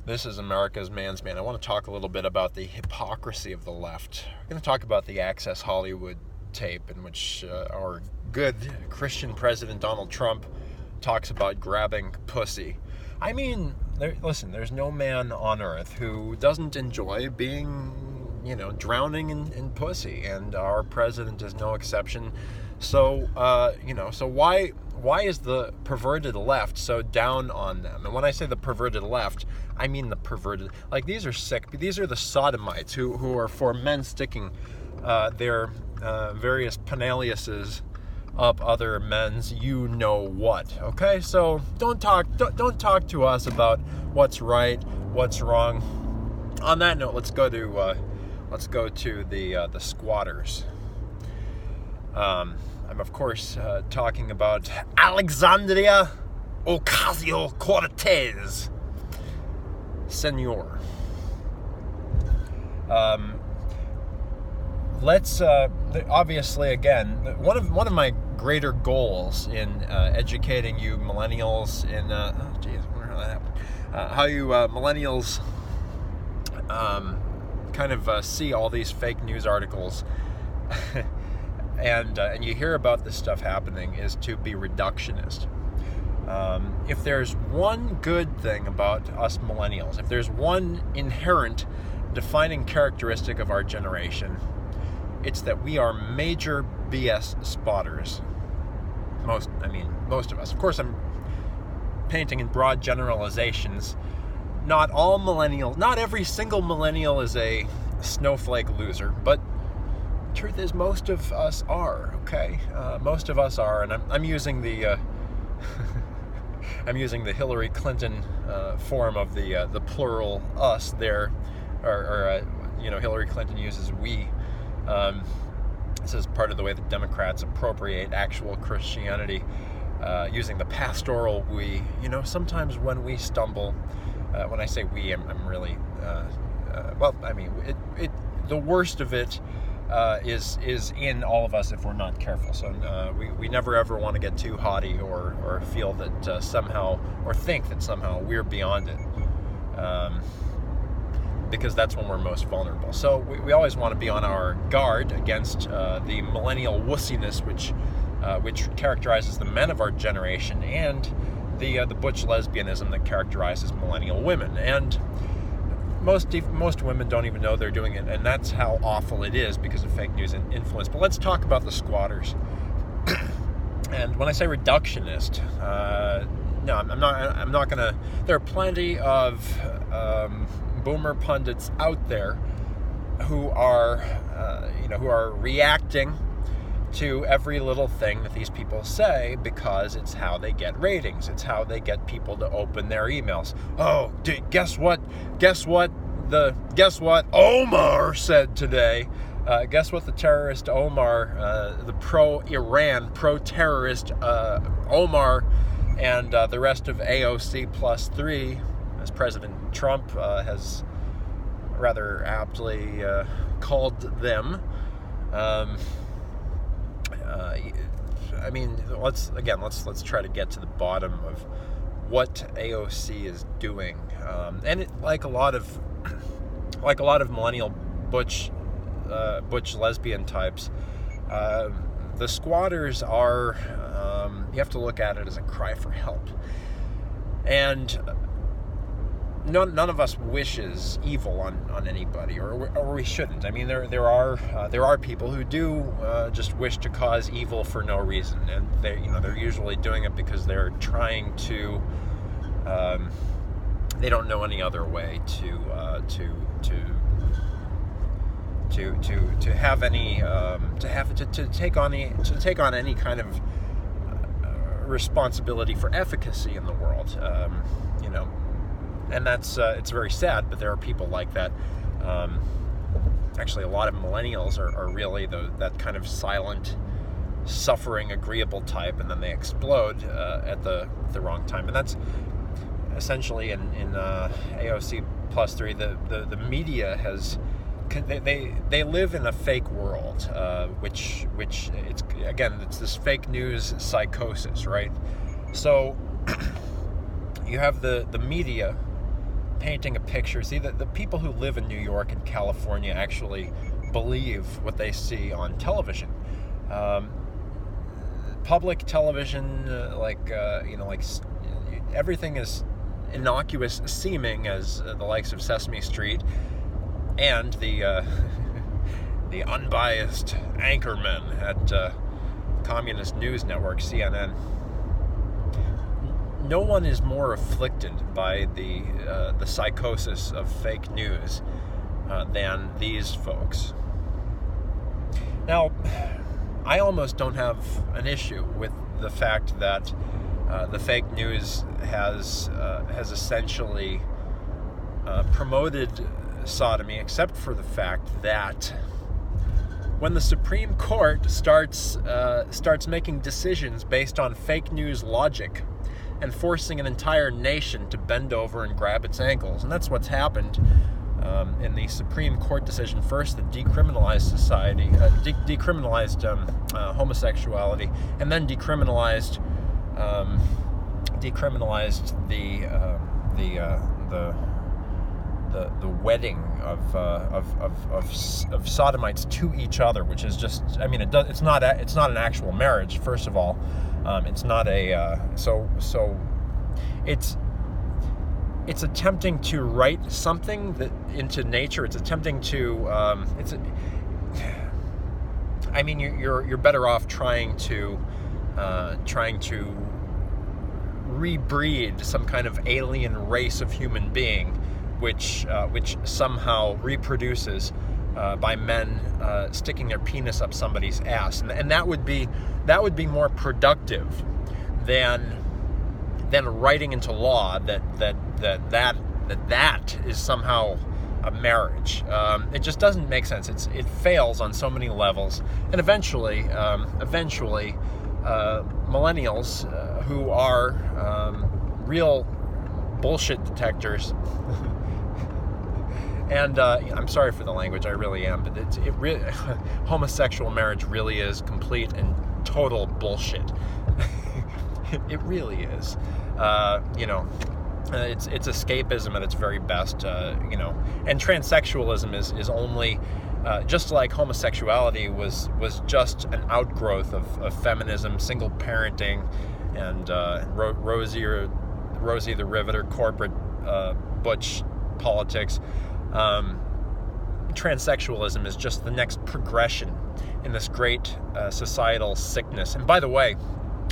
This is America's Man's Man. I want to talk a little bit about the hypocrisy of the left. We're going to talk about the Access Hollywood tape in which our good Christian president Donald Trump talks about grabbing pussy. I mean, listen, there's no man on earth who doesn't enjoy being, drowning in pussy, and our president is no exception. So, so why is the perverted left so down on them? And when I say the perverted left, I mean the perverted. Like, these are sick. These are the sodomites who are for men sticking their various penaliuses up other men's you-know-what. Okay, so don't talk to us about what's right, what's wrong. On that note, let's go to the squatters. I'm, of course, talking about Alexandria Ocasio-Cortez, Senor. Let's obviously, again, one of my greater goals in educating you millennials in how you millennials kind of see all these fake news articles and you hear about this stuff happening is to be reductionist. If there's one good thing about us millennials, if there's one inherent defining characteristic of our generation, it's that we are major BS spotters. Most of us. Of course, I'm painting in broad generalizations. Not all millennials, not every single millennial is a snowflake loser, but the truth is most of us are, okay? Most of us are, and I'm using the I'm using the Hillary Clinton form of the plural us there, or Hillary Clinton uses we. This is part of the way the Democrats appropriate actual Christianity, using the pastoral we. Sometimes when we stumble, when I say we, I'm really, the worst of it is in all of us if we're not careful. So we never ever want to get too haughty or feel that somehow, or think that somehow we're beyond it. Because that's when we're most vulnerable. So we always want to be on our guard against the millennial wussiness, which characterizes the men of our generation, and the butch lesbianism that characterizes millennial women. And most women don't even know they're doing it, and that's how awful it is because of fake news and influence. But let's talk about the squatters. And when I say reductionist, no, I'm not gonna. There are plenty of boomer pundits out there who are reacting to every little thing that these people say because it's how they get ratings. It's how they get people to open their emails. Oh, guess what? Guess what Omar said today? Guess what the terrorist Omar, the pro-Iran, pro-terrorist Omar, and the rest of AOC plus 3, as President Trump has rather aptly called them. Let's try to get to the bottom of what AOC is doing, and it, like a lot of millennial butch lesbian types, the squatters are. You have to look at it as a cry for help, and none of us wishes evil on anybody, or we shouldn't. I mean, there are people who do just wish to cause evil for no reason, and they're usually doing it because they're trying to. They don't know any other way to have any to take on any kind of responsibility for efficacy in the world. And that's it's very sad, but there are people like that. Actually, a lot of millennials are really that kind of silent, suffering, agreeable type, and then they explode at the wrong time. And that's essentially in AOC plus 3. The media has. They live in a fake world, which it's this fake news psychosis, right? So you have the media painting a picture. See, the people who live in New York and California actually believe what they see on television. Public television, everything is innocuous seeming, as the likes of Sesame Street and the the unbiased anchormen at Communist News Network, CNN. No one is more afflicted by the psychosis of fake news than these folks. Now, I almost don't have an issue with the fact that the fake news has essentially promoted sodomy, except for the fact that when the Supreme Court starts making decisions based on fake news logic and forcing an entire nation to bend over and grab its ankles, and that's what's happened in the Supreme Court decision. First, that decriminalized homosexuality, and then decriminalized the wedding of sodomites to each other, which is just, I mean, it's not an actual marriage. First of all, it's not a it's attempting to write something that into nature. It's attempting to you're better off trying to rebreed some kind of alien race of human being, which somehow reproduces by men sticking their penis up somebody's ass, and that would be more productive than writing into law that is somehow a marriage. It just doesn't make sense. It fails on so many levels, and eventually, millennials who are real bullshit detectors. And I'm sorry for the language, I really am, but homosexual marriage really is complete and total bullshit. It really is. It's escapism at its very best. And transsexualism is only just like homosexuality was just an outgrowth of feminism, single parenting, and Rosie the Riveter, corporate butch politics. Transsexualism is just the next progression in this great societal sickness. And by the way,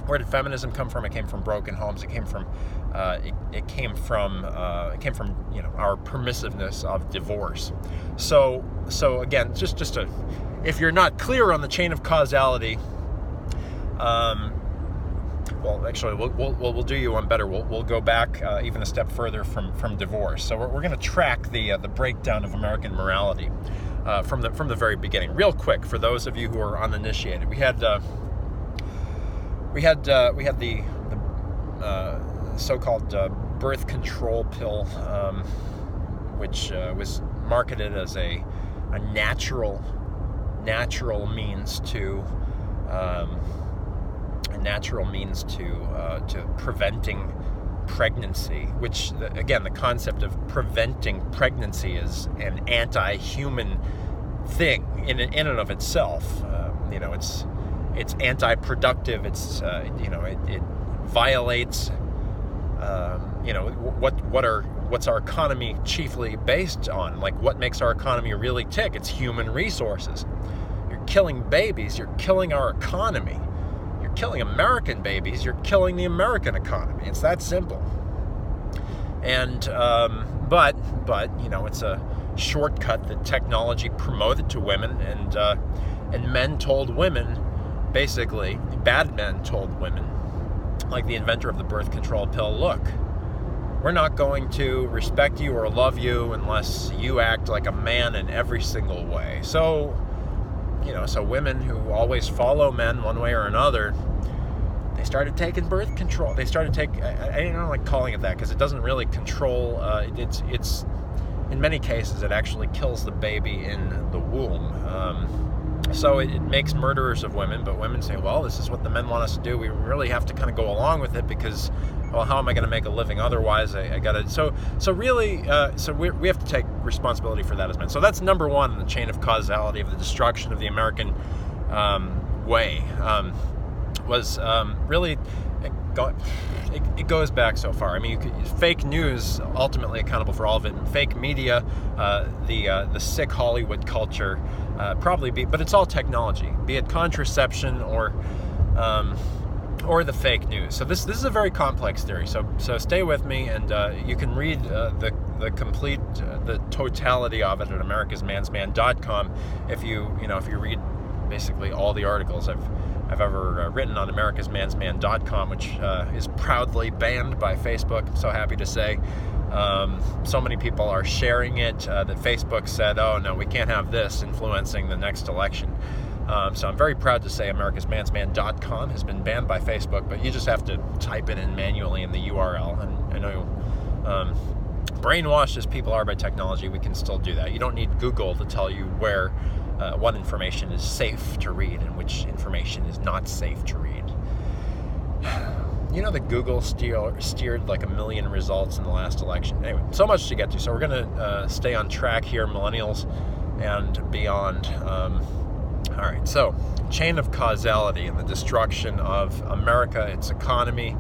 where did feminism come from? It came from broken homes. It came from our permissiveness of divorce. So again, just if you're not clear on the chain of causality, well, actually, we'll do you one better. We'll go back even a step further from divorce. So we're going to track the breakdown of American morality from the very beginning, real quick, for those of you who are uninitiated. We had the so-called birth control pill, which was marketed as a natural means to preventing pregnancy, which again, the concept of preventing pregnancy is an anti-human thing in and of itself. It's anti-productive. It's it violates what's our economy chiefly based on? Like, what makes our economy really tick? It's human resources. You're killing babies. You're killing our economy. You're killing American babies. You're killing the American economy. It's that simple. And but it's a shortcut that technology promoted to women, and men told women, basically, bad men told women, like the inventor of the birth control pill, look, we're not going to respect you or love you unless you act like a man in every single way. So women who always follow men one way or another, they started taking birth control. They started I don't like calling it that, because it doesn't really control. in many cases, it actually kills the baby in the womb. So it makes murderers of women, but women say, well, this is what the men want us to do. We really have to kind of go along with it because, well, how am I going to make a living otherwise? I got to. So we have to take responsibility for that as men. So that's number one in the chain of causality of the destruction of the American way. Was really. It goes back so far. I mean, fake news ultimately accountable for all of it. And fake media, the sick Hollywood culture, but it's all technology, be it contraception or the fake news. So this is a very complex theory. So stay with me, and you can read the complete the totality of it at americasmansman.com if you read basically all the articles I've ever written on americasmansman.com, which is proudly banned by Facebook, I'm so happy to say. So many people are sharing it that Facebook said, oh no, we can't have this influencing the next election. So I'm very proud to say americasmansman.com has been banned by Facebook, but you just have to type it in manually in the URL. And I know brainwashed as people are by technology, we can still do that. You don't need Google to tell you where what information is safe to read and which information is not safe to read. You know that Google steered like 1 million results in the last election. Anyway, so much to get to. So we're going to stay on track here, millennials and beyond. All right, so chain of causality and the destruction of America, its economy,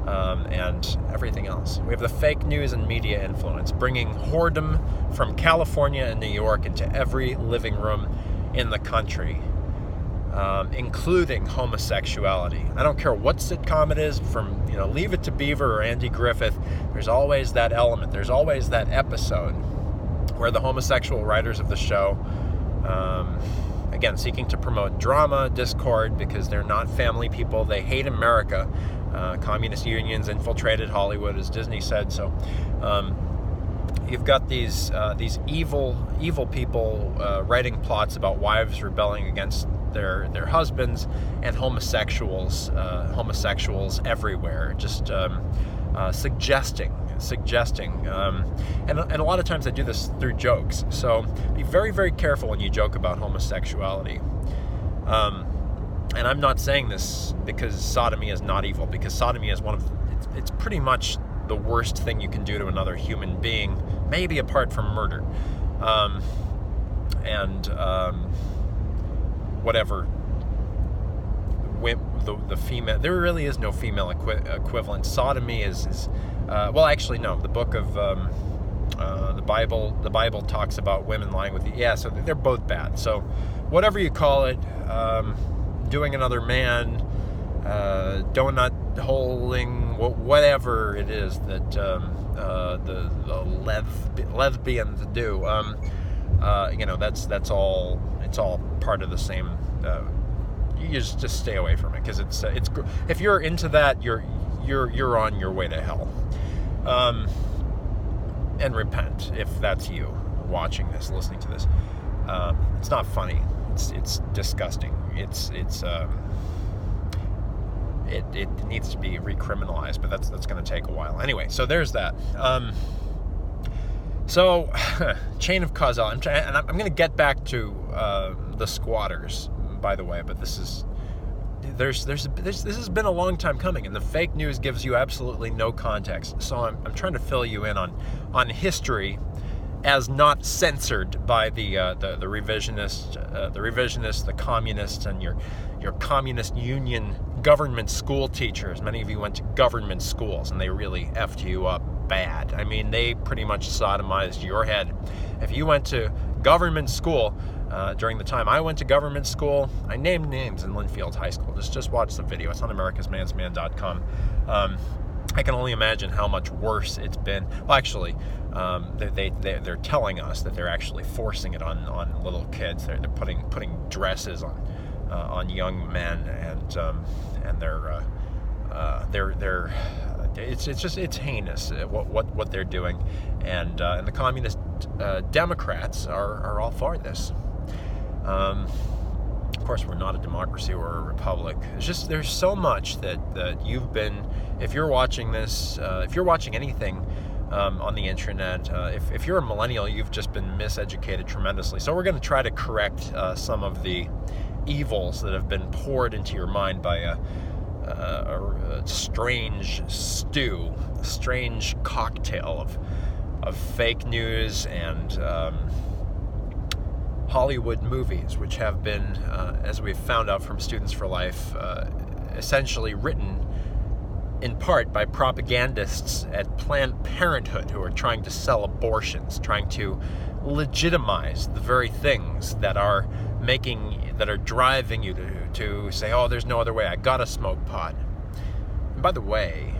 and everything else. We have the fake news and media influence, bringing whoredom from California and New York into every living room in the country, including homosexuality. I don't care what sitcom it is, from Leave It to Beaver or Andy Griffith, there's always that element, there's always that episode where the homosexual writers of the show, again, seeking to promote drama, discord, because they're not family people, they hate America. Communist unions infiltrated Hollywood, as Disney said. So you've got these evil people writing plots about wives rebelling against their husbands, and homosexuals everywhere, just suggesting. And a lot of times they do this through jokes. So be very, very careful when you joke about homosexuality. And I'm not saying this because sodomy is not evil, because sodomy is it's pretty much the worst thing you can do to another human being, maybe apart from murder. Whatever. The female, there really is no female equivalent. Sodomy is well, actually no. The book of the Bible talks about women lying with you. Yeah, so they're both bad. So whatever you call it, doing another man, donut holding, whatever it is that the lesbians do, that's all. It's all part of the same. You just stay away from it, because it's if you're into that, you're on your way to hell. And repent if that's you watching this, listening to this. It's not funny. It's disgusting. It needs to be recriminalized, but that's going to take a while. Anyway, so there's that. So chain of causality, and I'm going to get back to the squatters, by the way, but this has been a long time coming, and the fake news gives you absolutely no context. So I'm trying to fill you in on history as not censored by the revisionists, the communists, and your communist union government school teachers. Many of you went to government schools, and they really effed you up bad. I mean, they pretty much sodomized your head. If you went to government school, during the time I went to government school, I named names in Linfield High School. Just watch the video. It's on americasmansman.com. I can only imagine how much worse it's been. Well, actually, they're telling us that they're actually forcing it on little kids. They're putting dresses on young men, and it's heinous what they're doing, and the communist Democrats are all for this. Of course, we're not a democracy, we're a republic. There's so much that you've been, if you're watching this, if you're watching anything on the internet. If you're a millennial, you've just been miseducated tremendously. So we're going to try to correct some of the evils that have been poured into your mind by a strange stew, a strange cocktail of fake news and Hollywood movies, which have been, as we've found out from Students for Life, essentially written in part by propagandists at Planned Parenthood who are trying to sell abortions, trying to legitimize the very things that are driving you to say, oh, there's no other way, I gotta smoke pot. And by the way,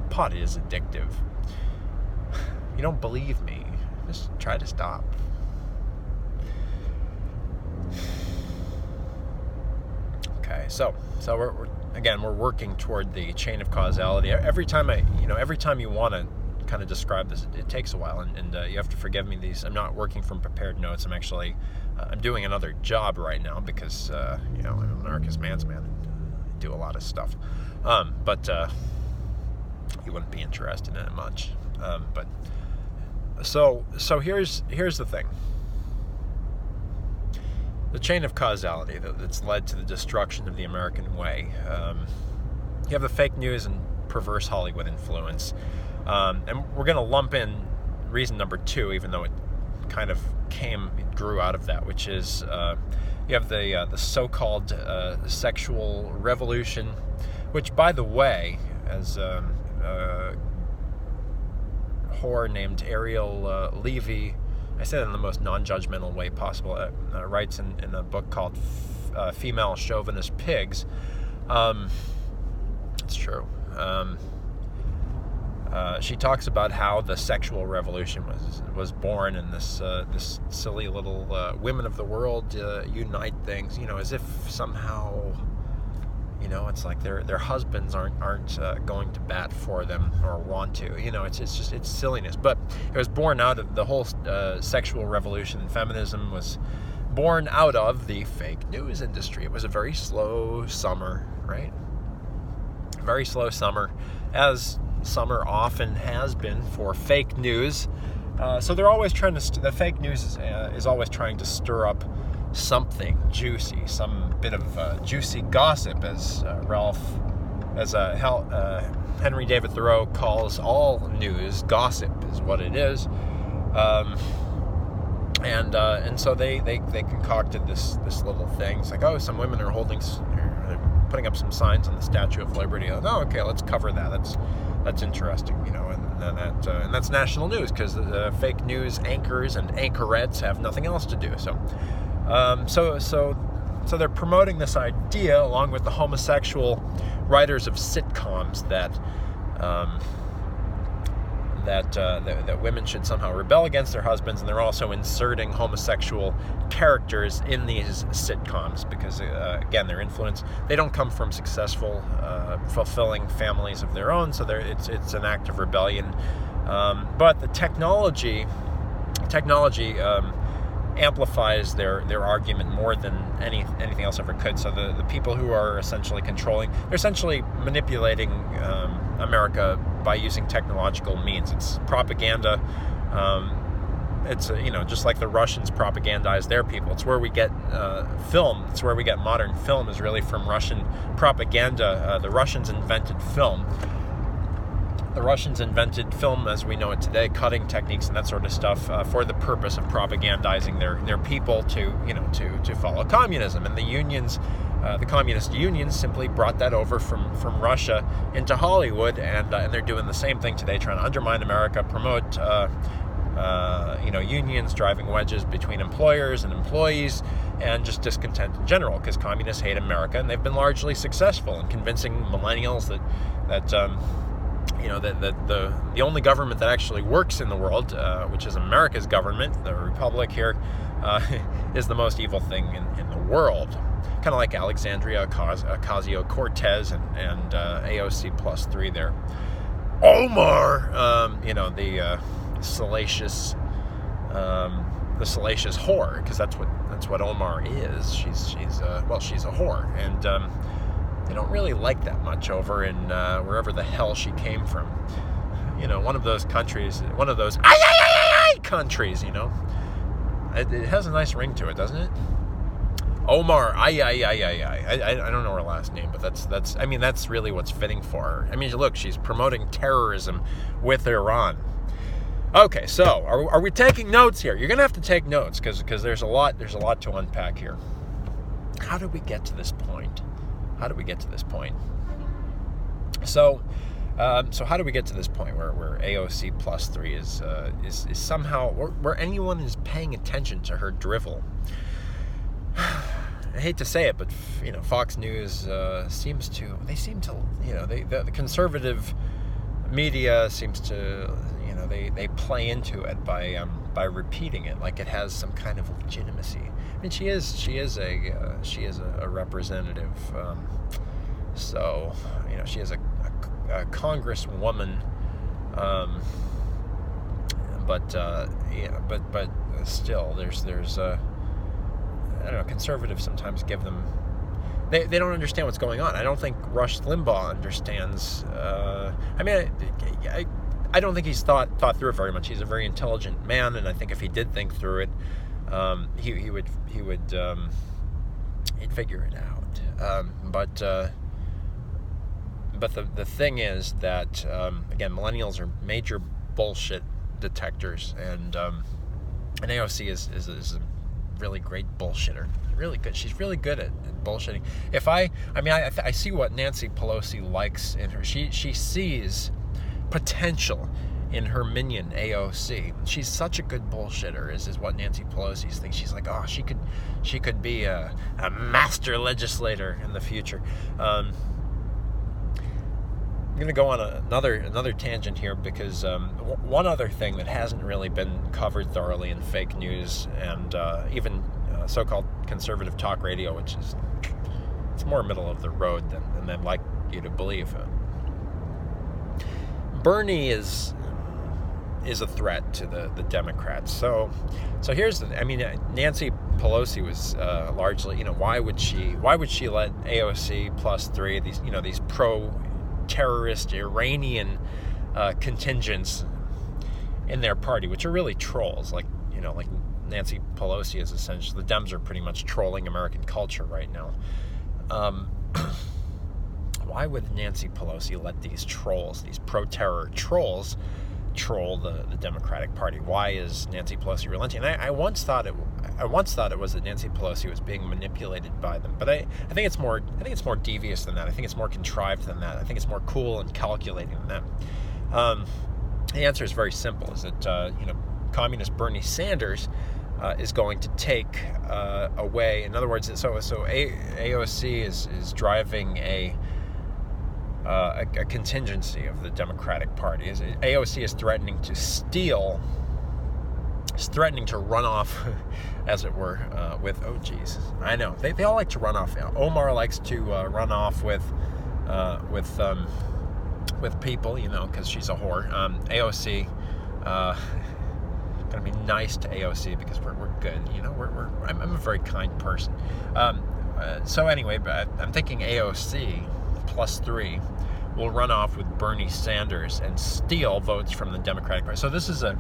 pot is addictive. You don't believe me, just try to stop. Okay, so we're working toward the chain of causality. Every time you want to kind of describe this, it takes a while, and you have to forgive me. I'm not working from prepared notes. I'm actually I'm doing another job right now because I'm an anarchist man's man. I do a lot of stuff, but you wouldn't be interested in it much. But so here's the thing. The chain of causality that's led to the destruction of the American way. You have the fake news and perverse Hollywood influence. And we're going to lump in reason number 2, even though it kind of grew out of that, which is you have the so-called sexual revolution, which, by the way, as a whore named Ariel Levy, I say that in the most non-judgmental way possible, writes in a book called Female Chauvinist Pigs. It's true. She talks about how the sexual revolution was born in this silly little women of the world unite things, as if somehow, it's like their husbands aren't going to bat for them or want to. It's silliness. But it was born out of the whole sexual revolution, and feminism was born out of the fake news industry. It was a very slow summer, right? Very slow summer, as summer often has been for fake news. So they're always trying to. The fake news is always trying to stir up something juicy, some bit of juicy gossip, as Henry David Thoreau calls all news. Gossip is what it is, and so they concocted this little thing. It's like, oh, some women are putting up some signs on the Statue of Liberty. Oh, okay, let's cover that. That's interesting, and that's national news because fake news anchors and anchorettes have nothing else to do. So they're promoting this idea along with the homosexual writers of sitcoms that women should somehow rebel against their husbands, and they're also inserting homosexual characters in these sitcoms because, again, their influence, they don't come from successful, fulfilling families of their own, so it's an act of rebellion. But the technology amplifies their argument more than anything else ever could. So the people who are essentially they're essentially manipulating America by using technological means. It's propaganda. It's just like the Russians propagandize their people. It's where we get film. It's where we get modern film, is really from Russian propaganda. The Russians invented film. The Russians invented film as we know it today, cutting techniques and that sort of stuff, for the purpose of propagandizing their people to follow communism. And the unions, the communist unions, simply brought that over from Russia into Hollywood, and they're doing the same thing today, trying to undermine America, promote unions, driving wedges between employers and employees, and just discontent in general, because communists hate America, and they've been largely successful in convincing millennials that the only government that actually works in the world, which is America's government, the Republic here, is the most evil thing in the world. Kind of like Alexandria Ocasio-Cortez and AOC plus 3 there. Omar, the salacious whore, because that's what Omar is. She's a whore, and they don't really like that much over in wherever the hell she came from. one of those countries, one of those countries, It has a nice ring to it, doesn't it? Omar, I don't know her last name, but that's really what's fitting for her. I mean, look, she's promoting terrorism with Iran. Okay, so are we taking notes here? You're gonna have to take notes because there's a lot to unpack here. How did we get to this point? So how do we get to this point where AOC plus 3 is somehow where anyone is paying attention to her drivel? I hate to say it, but Fox News seems to the conservative media seems to they play into it by repeating it like it has some kind of legitimacy. I mean, she is a representative, so she is a congresswoman, but still there's I don't know, conservatives sometimes give them they don't understand what's going on. I don't think Rush Limbaugh understands. I don't think he's thought through it very much. He's a very intelligent man, and I think if he did think through it, he'd figure it out. But the thing is that again, millennials are major bullshit detectors, and AOC is a really great bullshitter. Really good. She's really good at bullshitting. I see what Nancy Pelosi likes in her. She sees potential in her minion AOC. She's such a good bullshitter, is what Nancy Pelosi thinks. She's like, oh, she could be a master legislator in the future. I'm going to go on another tangent here because one other thing that hasn't really been covered thoroughly in fake news and even so-called conservative talk radio, which is it's more middle of the road than they'd like you to believe. Bernie is a threat to the Democrats. So here's Nancy Pelosi was largely, why would she let AOC plus 3 these pro-terrorist Iranian contingents in their party, which are really trolls, like Nancy Pelosi is essentially, the Dems are pretty much trolling American culture right now. Why would Nancy Pelosi let these trolls, these pro-terror trolls, troll the Democratic Party? Why is Nancy Pelosi relenting? And I once thought it was that Nancy Pelosi was being manipulated by them, but I think it's more devious than that. I think it's more contrived than that. I think it's more cool and calculating than that. The answer is very simple: is that communist Bernie Sanders is going to take away. In other words, so AOC is driving a contingency of the Democratic Party. AOC is threatening to run off, as it were, with, oh geez, I know, they all like to run off. Omar likes to run off with people, because she's a whore. AOC, gonna be nice to AOC because we're good, I'm a very kind person. So anyway, but I'm thinking AOC plus 3 will run off with Bernie Sanders and steal votes from the Democratic Party. So this is a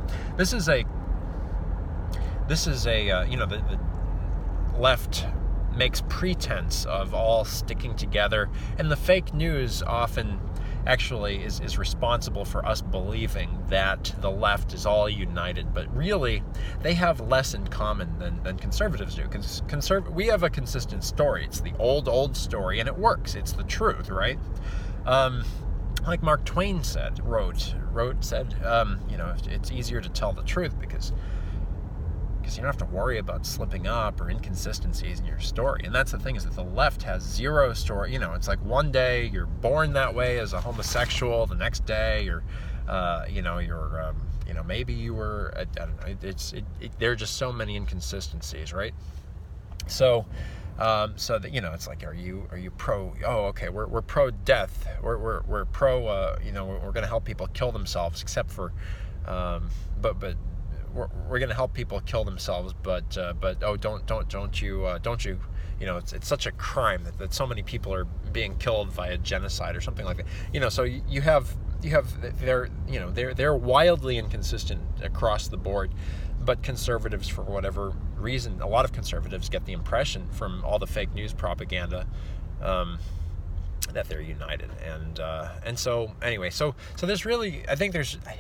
the left makes pretense of all sticking together, and the fake news often actually is responsible for us believing that the left is all united, but really they have less in common than conservatives do. We have a consistent story. It's the old story, and it works. It's the truth, right? Like Mark Twain said, it's easier to tell the truth because you don't have to worry about slipping up or inconsistencies in your story. And that's the thing, is that the left has zero story. It's like one day you're born that way as a homosexual, the next day maybe you were, I don't know, there are just so many inconsistencies, right? So that it's like, are you pro? Oh, okay, we're pro death. We're pro. We're going to help people kill themselves, except for, but we're going to help people kill themselves. But don't you. It's such a crime that so many people are being killed via genocide or something like that. So you have they're wildly inconsistent across the board, but conservatives, for whatever reason, a lot of conservatives get the impression from all the fake news propaganda that they're united, and so anyway, so there's really,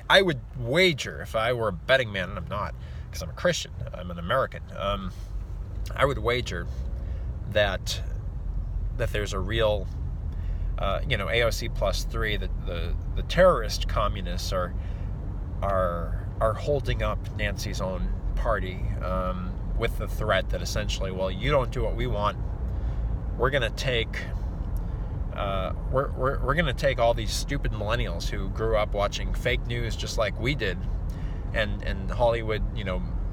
I would wager, if I were a betting man, and I'm not, because I'm a Christian, I'm an American, I would wager that there's a real AOC plus 3, that the terrorist communists are holding up Nancy's own party with the threat that essentially, well, you don't do what we want, we're going to take we're going to take all these stupid millennials who grew up watching fake news just like we did, and Hollywood,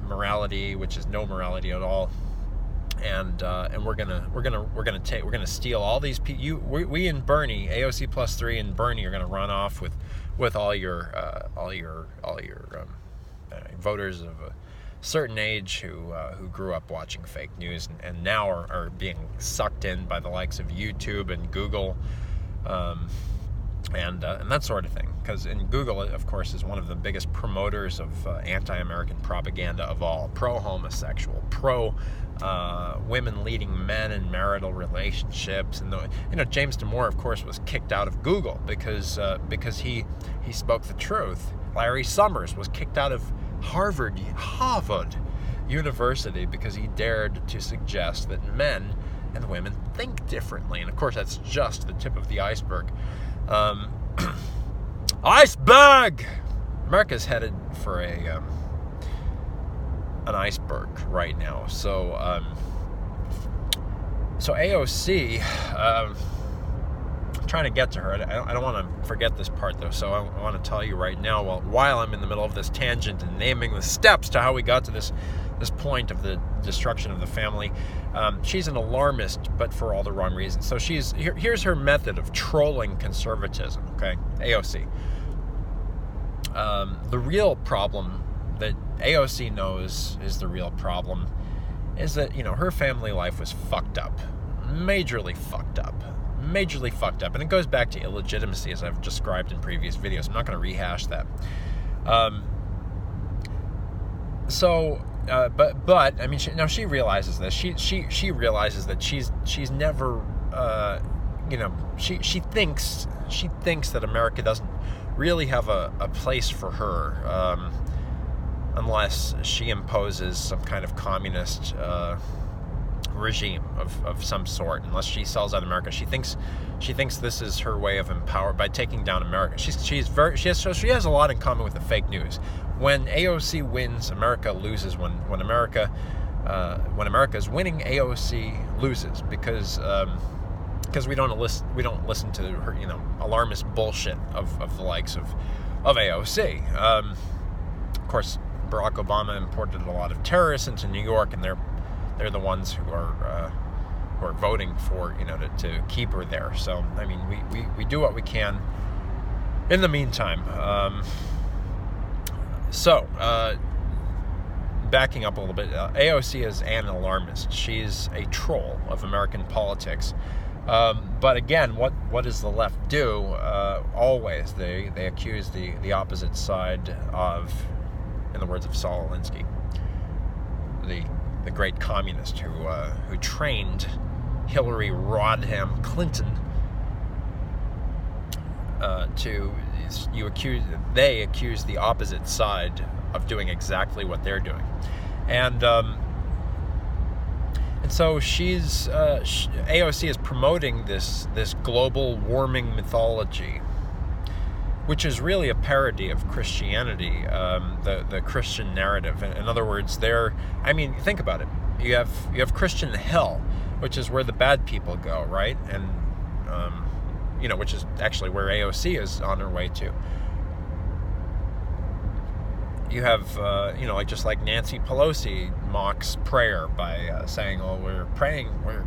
morality, which is no morality at all, and we're gonna steal all these people. We and Bernie, AOC plus 3 and Bernie are gonna run off with all your voters of a certain age who grew up watching fake news and now are being sucked in by the likes of YouTube and Google, and that sort of thing. Because Google, of course, is one of the biggest promoters of anti-American propaganda of all, pro-homosexual, pro-women leading men in marital relationships. And James Damore, of course, was kicked out of Google because he spoke the truth. Larry Summers was kicked out of Harvard University because he dared to suggest that men and women think differently. And of course, that's just the tip of the iceberg. Iceberg! America's headed for an iceberg right now. So AOC, trying to get to her. I don't want to forget this part, though, so I want to tell you right now, while I'm in the middle of this tangent and naming the steps to how we got to this point of the destruction of the family. She's an alarmist, but for all the wrong reasons. So here's her method of trolling conservatism, okay? AOC. The real problem that AOC knows is the real problem is that, her family life was fucked up. Majorly fucked up. And it goes back to illegitimacy, as I've described in previous videos. I'm not going to rehash that. But I mean, she realizes this. She realizes that she's never, she thinks that America doesn't really have a place for her, unless she imposes some kind of communist regime of some sort. Unless she sells out America, she thinks this is her way of empower by taking down America. She has a lot in common with the fake news. When AOC wins, America loses. When America is winning, AOC loses because we don't listen to her alarmist bullshit of the likes of AOC. Of course, Barack Obama imported a lot of terrorists into New York, and they're the ones who are voting for to keep her there. So I mean, we do what we can in the meantime. Backing up a little bit, AOC is an alarmist. She's a troll of American politics. But again, what does the left do? Always they accuse the opposite side of, in the words of Saul Alinsky, the great communist who trained Hillary Rodham Clinton they accuse the opposite side of doing exactly what they're doing, and so AOC is promoting this global warming mythology, which is really a parody of Christianity, the Christian narrative. In other words, think about it. You have Christian hell, which is where the bad people go, right? And which is actually where AOC is on her way to. You have, just like Nancy Pelosi mocks prayer by saying, "Oh, we're praying for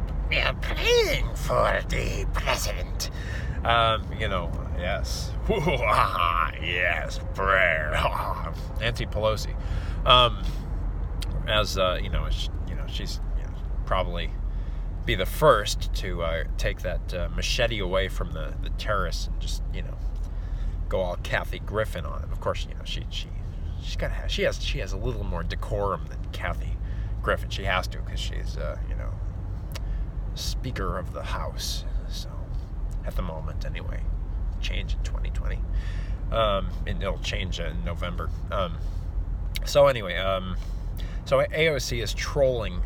the president." Yes, yes, prayer. Nancy Pelosi, she's probably be the first to take that machete away from the terrorists and just go all Kathy Griffin on him. Of course, she has a little more decorum than Kathy Griffin. She has to, because she's Speaker of the House. So at the moment, anyway, change in 2020. And it'll change in November. So anyway, so AOC is trolling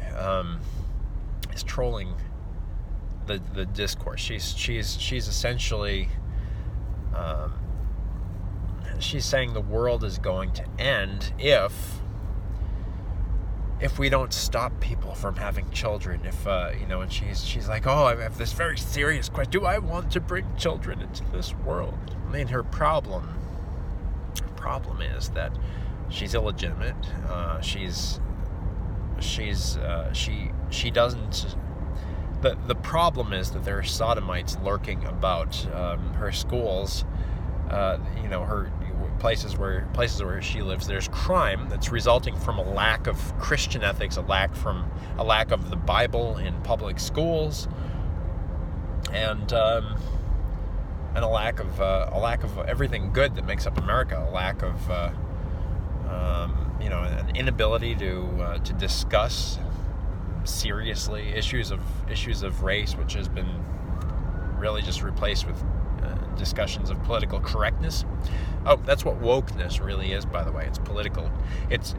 the discourse. She's essentially she's saying the world is going to end if we don't stop people from having children. And she's like, oh, I have this very serious question. Do I want to bring children into this world? I mean, her problem is that she's illegitimate. She doesn't. The problem is that there are sodomites lurking about her schools. Her places where she lives. There's crime that's resulting from a lack of Christian ethics, a lack of the Bible in public schools, and a lack of everything good that makes up America. A lack of an inability to discuss seriously issues of race, which has been really just replaced with discussions of political correctness. Oh, that's what wokeness really is, by the way. It's political. It's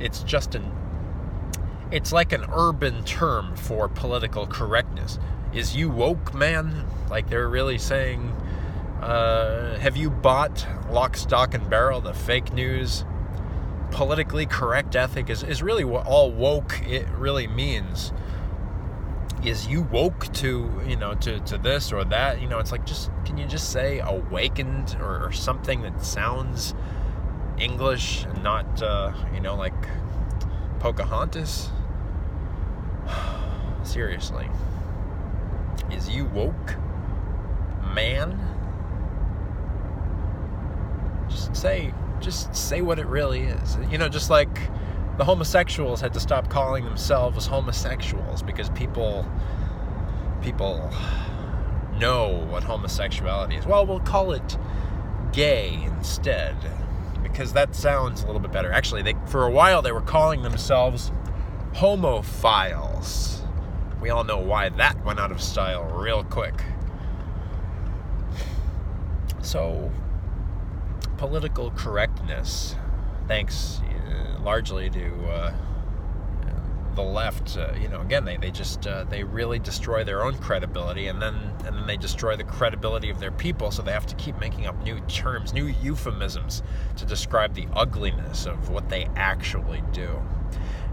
like an urban term for political correctness. Is you woke, man? Like they're really saying, have you bought Lock, Stock, and Barrel, the fake news? Politically correct ethic is really what all woke it really means. Is you woke to this or that? It's like, can you just say awakened or something that sounds English and not like Pocahontas? Seriously, is you woke, man? Just say what it really is. Just like the homosexuals had to stop calling themselves homosexuals because people know what homosexuality is. Well, we'll call it gay instead, because that sounds a little bit better. Actually, for a while they were calling themselves homophiles. We all know why that went out of style real quick. So, political correctness, thanks largely to the left, again, they really destroy their own credibility, and then they destroy the credibility of their people, so they have to keep making up new terms, new euphemisms to describe the ugliness of what they actually do.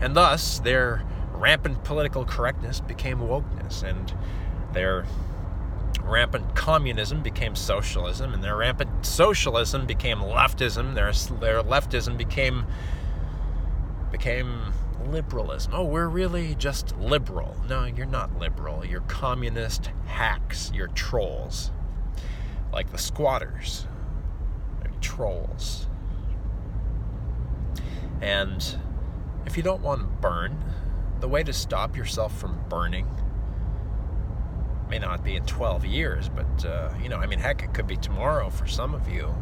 And thus, their rampant political correctness became wokeness, and their rampant communism became socialism, and their rampant socialism became leftism. Their leftism became liberalism. Oh, we're really just liberal. No, you're not liberal. You're communist hacks. You're trolls. Like the squatters. They're trolls. And if you don't want to burn, the way to stop yourself from burning may not be in 12 years, but, heck, it could be tomorrow for some of you.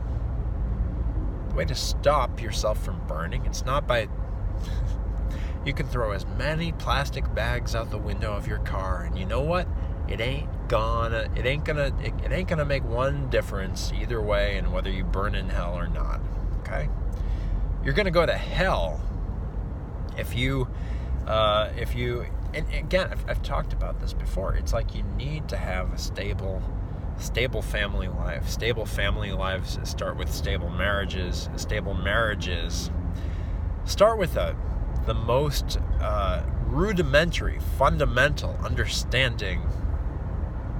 The way to stop yourself from burning, it's not by... You can throw as many plastic bags out the window of your car, and you know what? It ain't gonna make one difference either way in whether you burn in hell or not. Okay? You're gonna go to hell if you and again, I've talked about this before. It's like you need to have a stable family life. Stable family lives start with stable marriages. Stable marriages start with the most rudimentary, fundamental understanding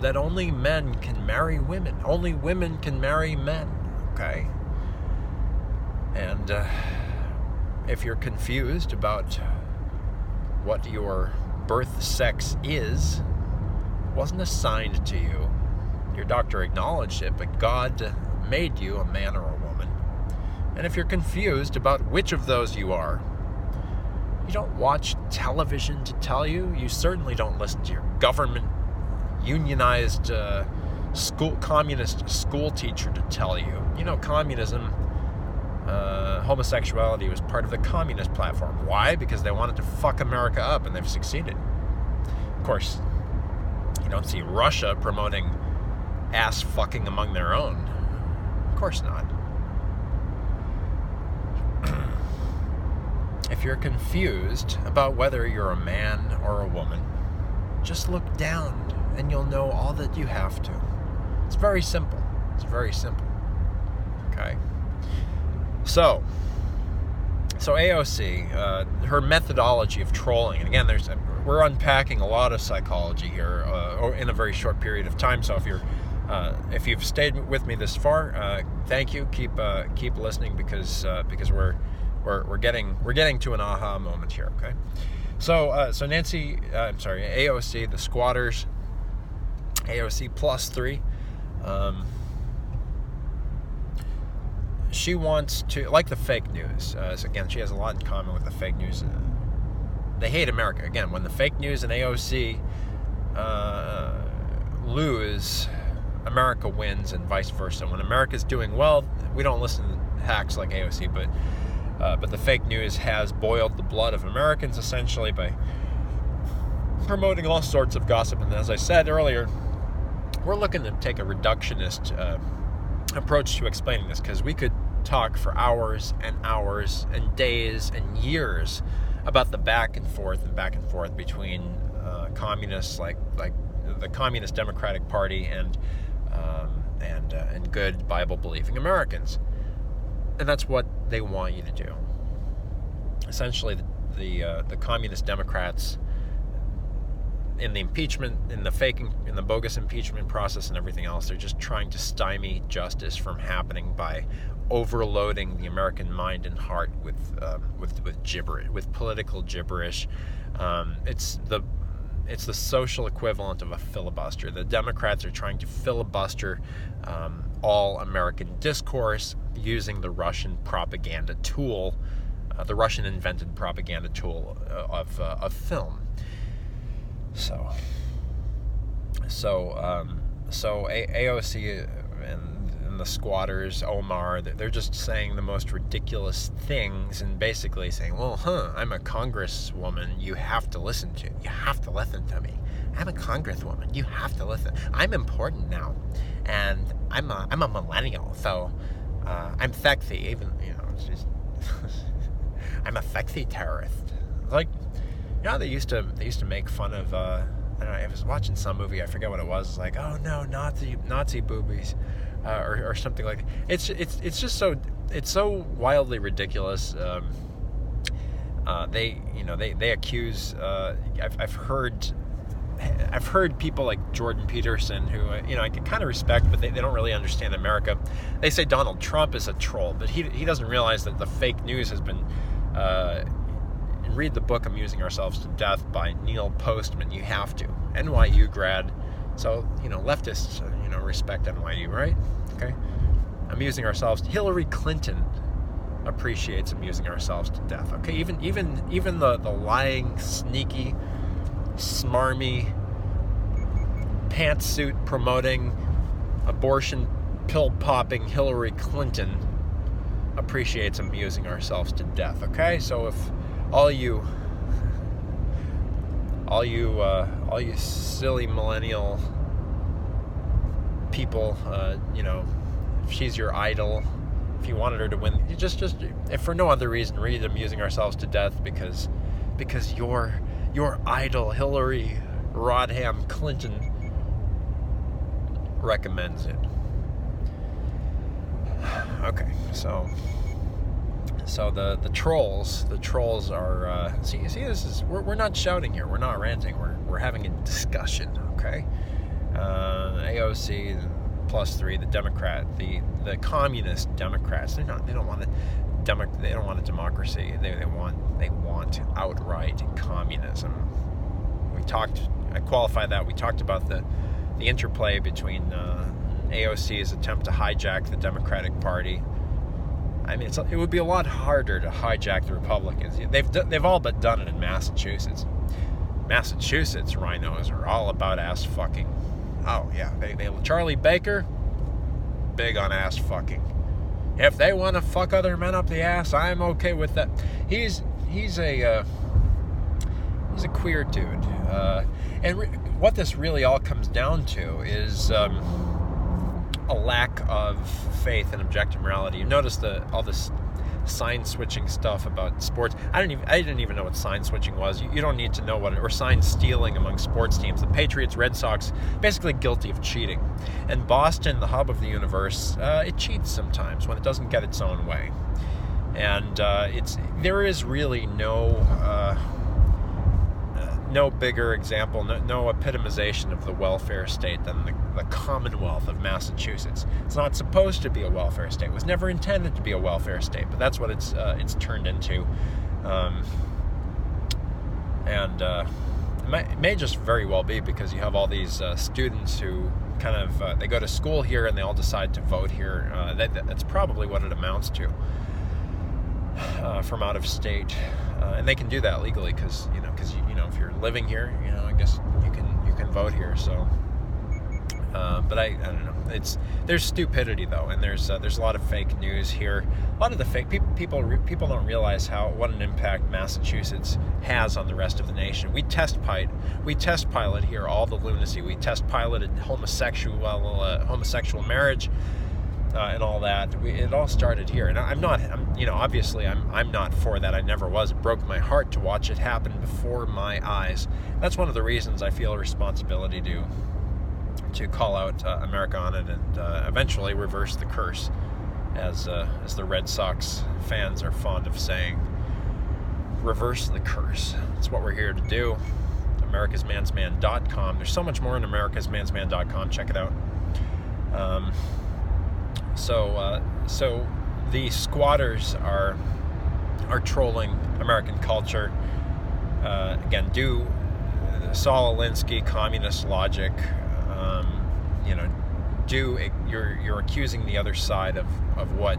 that only men can marry women. Only women can marry men. Okay? And if you're confused about what your birth sex wasn't assigned to you. Your doctor acknowledged it, but God made you a man or a woman. And if you're confused about which of those you are, you don't watch television to tell you. You certainly don't listen to your government unionized communist school teacher to tell you. You know, communism, homosexuality was part of the communist platform. Why? Because they wanted to fuck America up, and they've succeeded. Of course, you don't see Russia promoting ass fucking among their own. Of course not. If you're confused about whether you're a man or a woman, just look down and you'll know all that you have to. It's very simple. It's very simple. Okay? So AOC, her methodology of trolling, and again, we're unpacking a lot of psychology here in a very short period of time. So if you've stayed with me this far, thank you. Keep listening because we're getting to an aha moment here. Okay, so AOC, the squatters, AOC plus 3. She wants to, like the fake news. So again, she has a lot in common with the fake news. They hate America. Again, when the fake news and AOC lose, America wins, and vice versa. When America's doing well, we don't listen to hacks like AOC, but the fake news has boiled the blood of Americans essentially by promoting all sorts of gossip. And as I said earlier, we're looking to take a reductionist approach to explaining this, because we could talk for hours and hours and days and years about the back and forth between communists like the Communist Democratic Party and good Bible-believing Americans. And that's what they want you to do. Essentially, the Communist Democrats, in the impeachment, in the bogus impeachment process and everything else, they're just trying to stymie justice from happening by overloading the American mind and heart with gibberish, with political gibberish. It's the social equivalent of a filibuster. The Democrats are trying to filibuster all American discourse using the Russian propaganda tool, the Russian-invented propaganda tool of film. So AOC and the squatters, Omar, they're just saying the most ridiculous things and basically saying, well, I'm a congresswoman, you have to listen to me. I'm a congresswoman, you have to listen. I'm important now, and I'm a millennial, so I'm sexy, even, it's just I'm a sexy terrorist. Like, they used to make fun of, I don't know, I was watching some movie, I forget what it was. It's like, oh no, Nazi boobies, or something like that. It's just so wildly ridiculous. They accuse. I've heard people like Jordan Peterson, who I can kind of respect, but they don't really understand America. They say Donald Trump is a troll, but he doesn't realize that the fake news has been. Read the book "Amusing Ourselves to Death" by Neil Postman. You have to. NYU grad. So, leftists, respect NYU, right? Okay. Amusing ourselves. Hillary Clinton appreciates amusing ourselves to death. Okay. Even the lying, sneaky, smarmy, pantsuit promoting, abortion pill popping Hillary Clinton appreciates amusing ourselves to death. Okay. So if all you silly millennial people, if she's your idol, if you wanted her to win, you just if for no other reason, read Amusing Ourselves to Death because your idol Hillary Rodham Clinton recommends it. Okay, so the trolls are see this is we're not shouting here, we're not ranting, we're having a discussion. Okay, AOC +3, the Democrat, the communist Democrats, they don't want a democracy. They want outright communism. I qualify that. We talked about the interplay between AOC's attempt to hijack the Democratic Party. I mean, it would be a lot harder to hijack the Republicans. They've all but done it in Massachusetts. Massachusetts rhinos are all about ass fucking. Oh yeah, Charlie Baker, big on ass fucking. If they want to fuck other men up the ass, I'm okay with that. He's a queer dude, what this really all comes down to is a lack of faith in objective morality. You notice all this sign switching stuff about sports. I didn't even know what sign switching was. You don't need to know what, or sign stealing among sports teams. The Patriots, Red Sox, basically guilty of cheating. And Boston, the hub of the universe, it cheats sometimes when it doesn't get its own way. And there is really no bigger example, no epitomization of the welfare state than the Commonwealth of Massachusetts. It's not supposed to be a welfare state. It was never intended to be a welfare state, but that's what it's turned into. It may just very well be because you have all these students who kind of they go to school here and they all decide to vote here. That's probably what it amounts to. From out of state, and they can do that legally because if you're living here, I guess you can vote here. So, but I don't know. There's stupidity though, and there's a lot of fake news here. A lot of the fake people don't realize what an impact Massachusetts has on the rest of the nation. We test pilot here all the lunacy. We test piloted homosexual marriage. And all that. It all started here, and obviously I'm not for that. I never was. It broke my heart to watch it happen before my eyes. That's one of the reasons I feel a responsibility to call out America on it and eventually reverse the curse, as the Red Sox fans are fond of saying. Reverse the curse. That's what we're here to do. AmericasMansman.com. There's so much more on AmericasMansman.com. Check it out. So the squatters are trolling American culture. Again, do Saul Alinsky communist logic. You're accusing the other side of what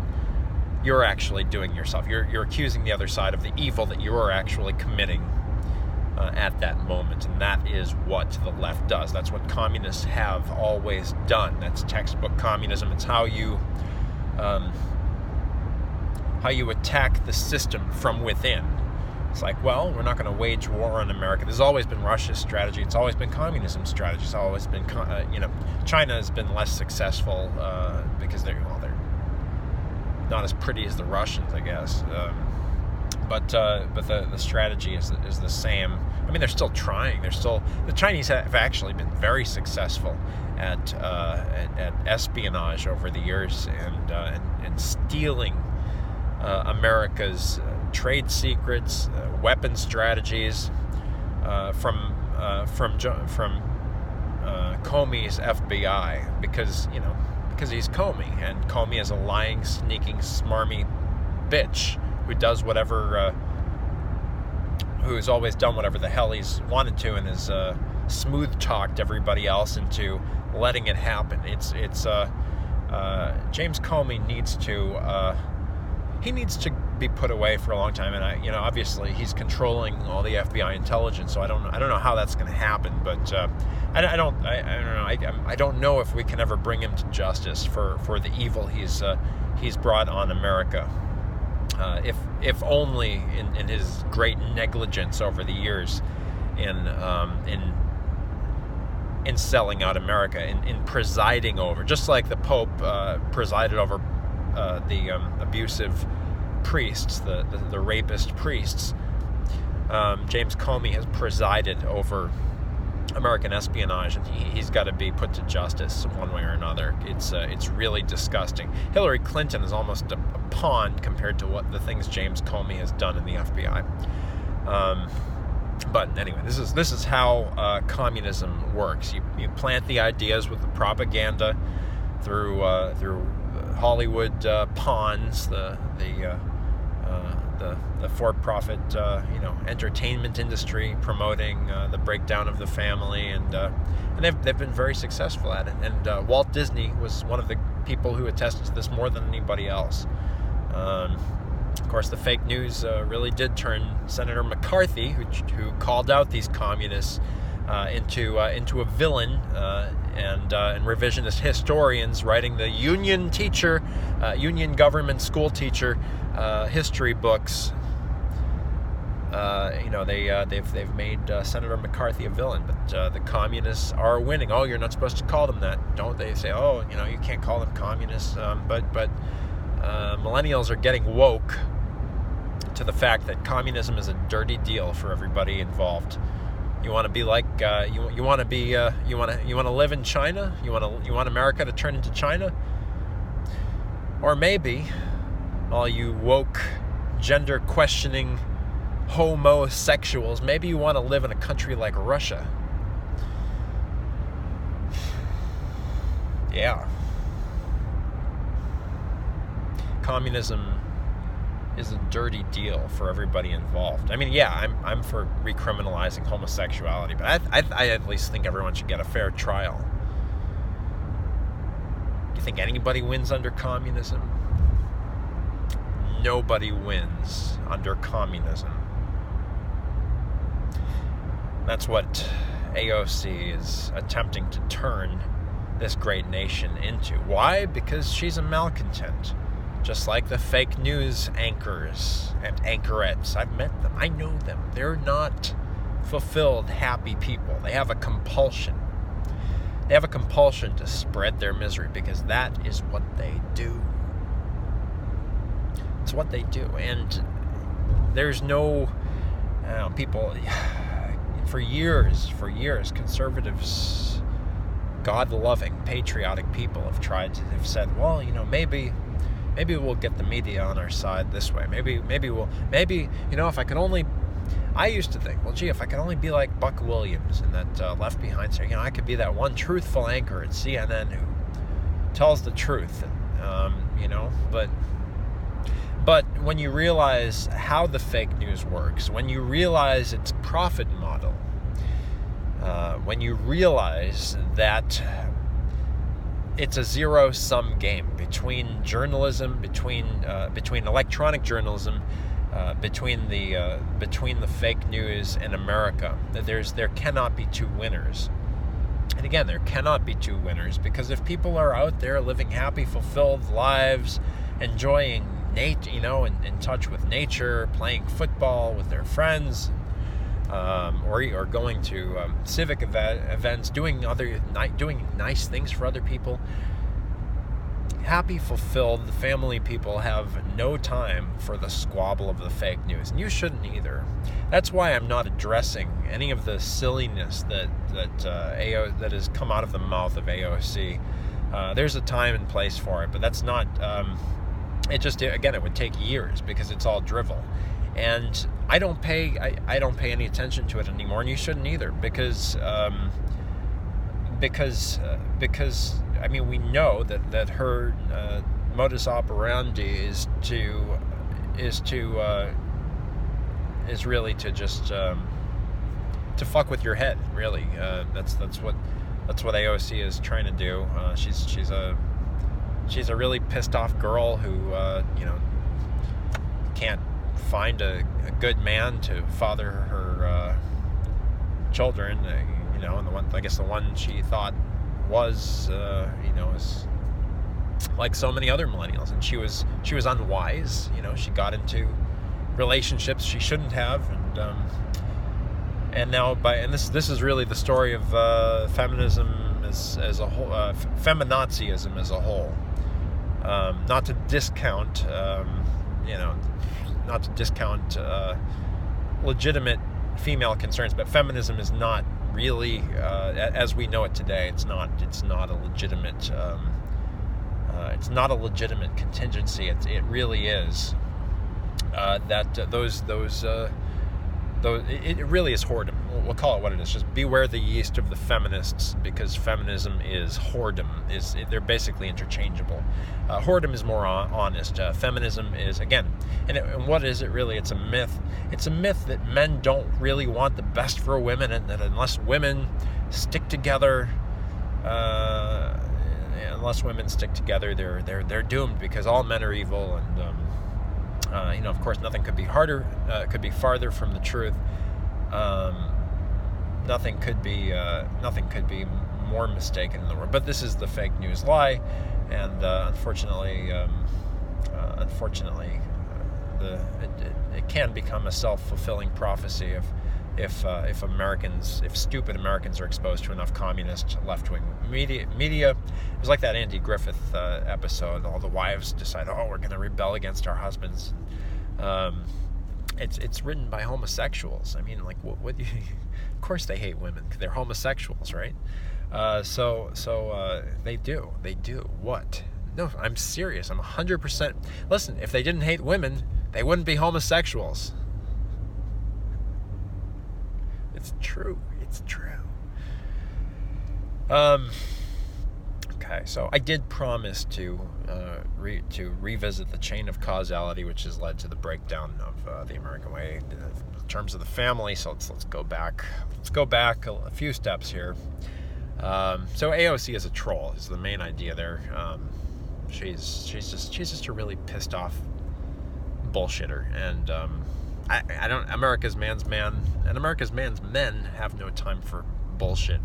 you're actually doing yourself. You're accusing the other side of the evil that you are actually committing at that moment, and that is what the left does. That's what communists have always done. That's textbook communism. It's how you attack the system from within. It's like, well, we're not going to wage war on America. This has always been Russia's strategy. It's always been communism's strategy. It's always been, China has been less successful because they're not as pretty as the Russians, I guess. But the strategy is the same. I mean, they're still trying. The Chinese have actually been very successful at espionage over the years and stealing America's trade secrets, weapon strategies from Comey's FBI because he's Comey, and Comey is a lying, sneaking, smarmy bitch who does whatever, who's always done whatever the hell he's wanted to, and has smooth talked everybody else into letting it happen. It's James Comey needs to be put away for a long time, and obviously he's controlling all the FBI intelligence, so I don't know how that's going to happen, but I don't know if we can ever bring him to justice for the evil he's brought on America. If only in his great negligence over the years in selling out America, in presiding over, just like the Pope presided over the abusive priests, the rapist priests. James Comey has presided over American espionage, and he's got to be put to justice one way or another. It's really disgusting. Hillary Clinton is almost a pawn compared to what the things James Comey has done in the FBI. But anyway, this is how communism works. You plant the ideas with the propaganda through Hollywood pawns, the for-profit entertainment industry promoting the breakdown of the family, and they've been very successful at it. And Walt Disney was one of the people who attested to this more than anybody else. Of course, the fake news really did turn Senator McCarthy, who called out these communists into a villain, and revisionist historians writing the Union government school teacher history books. They've made Senator McCarthy a villain, but the communists are winning. Oh, you're not supposed to call them that, don't they? Say, oh, you can't call them communists. But millennials are getting woke to the fact that communism is a dirty deal for everybody involved. You want to be like you want to live in China. You want America to turn into China, or maybe all you woke, gender questioning homosexuals, maybe you want to live in a country like Russia. Yeah. Communism is a dirty deal for everybody involved. I mean, yeah, I'm for recriminalizing homosexuality, but I at least think everyone should get a fair trial. Do you think anybody wins under communism? Nobody wins under communism. That's what AOC is attempting to turn this great nation into. Why? Because she's a malcontent. Just like the fake news anchors and anchorettes. I've met them. I know them. They're not fulfilled, happy people. They have a compulsion. They have a compulsion to spread their misery because that is what they do. It's what they do. And there's no people... For years, conservatives, God-loving, patriotic people have said, well, maybe we'll get the media on our side this way. Maybe if I could only, I used to think, well, gee, if I could only be like Buck Williams in that Left Behind series, I could be that one truthful anchor at CNN who tells the truth, But when you realize how the fake news works, when you realize its profit model, when you realize that it's a zero-sum game between journalism, between electronic journalism, between the fake news and America, that there cannot be two winners. And again, there cannot be two winners, because if people are out there living happy, fulfilled lives, enjoying nature, in touch with nature, playing football with their friends, or going to civic events, doing nice things for other people. Happy, fulfilled, the family people have no time for the squabble of the fake news, and you shouldn't either. That's why I'm not addressing any of the silliness that has come out of the mouth of AOC. There's a time and place for it, but that's not. It would take years because it's all drivel, and I don't pay any attention to it anymore, and you shouldn't either, because we know that her modus operandi is really to just to fuck with your head. Really, that's what AOC is trying to do. She's a really pissed off girl who can't find a good man to father her children. And the one she thought was is like so many other millennials, and she was unwise. She got into relationships she shouldn't have, and now this is really the story of feminism as a whole, feminazism as a whole. Not to discount, legitimate female concerns, but feminism is not really, as we know it today. It's not a legitimate. It's not a legitimate contingency. It really is it really is whoredom. We'll call it what it is. Just beware the yeast of the feminists, because feminism is whoredom. They're basically interchangeable. Whoredom is more honest. Feminism is, again, and what is it really? It's a myth. It's a myth that men don't really want the best for women, and that unless women stick together, they're doomed, because all men are evil, and of course, nothing could be farther from the truth. nothing could be more mistaken in the world. But this is the fake news lie, and unfortunately, it can become a self-fulfilling prophecy if stupid Americans are exposed to enough communist left-wing media. It was like that Andy Griffith episode. All the wives decide, we're going to rebel against our husbands. It's written by homosexuals. I mean, like, what of course they hate women. They're homosexuals, right? So they do. What? No, I'm serious. I'm 100%. Listen, if they didn't hate women, they wouldn't be homosexuals. It's true. Okay, so I did promise to revisit the chain of causality, which has led to the breakdown of the American way in terms of the family. So let's go back. Let's go back a few steps here. So AOC is a troll. Is the main idea there. She's just a really pissed off bullshitter, and I don't. America's man's man and America's man's men have no time for bullshit.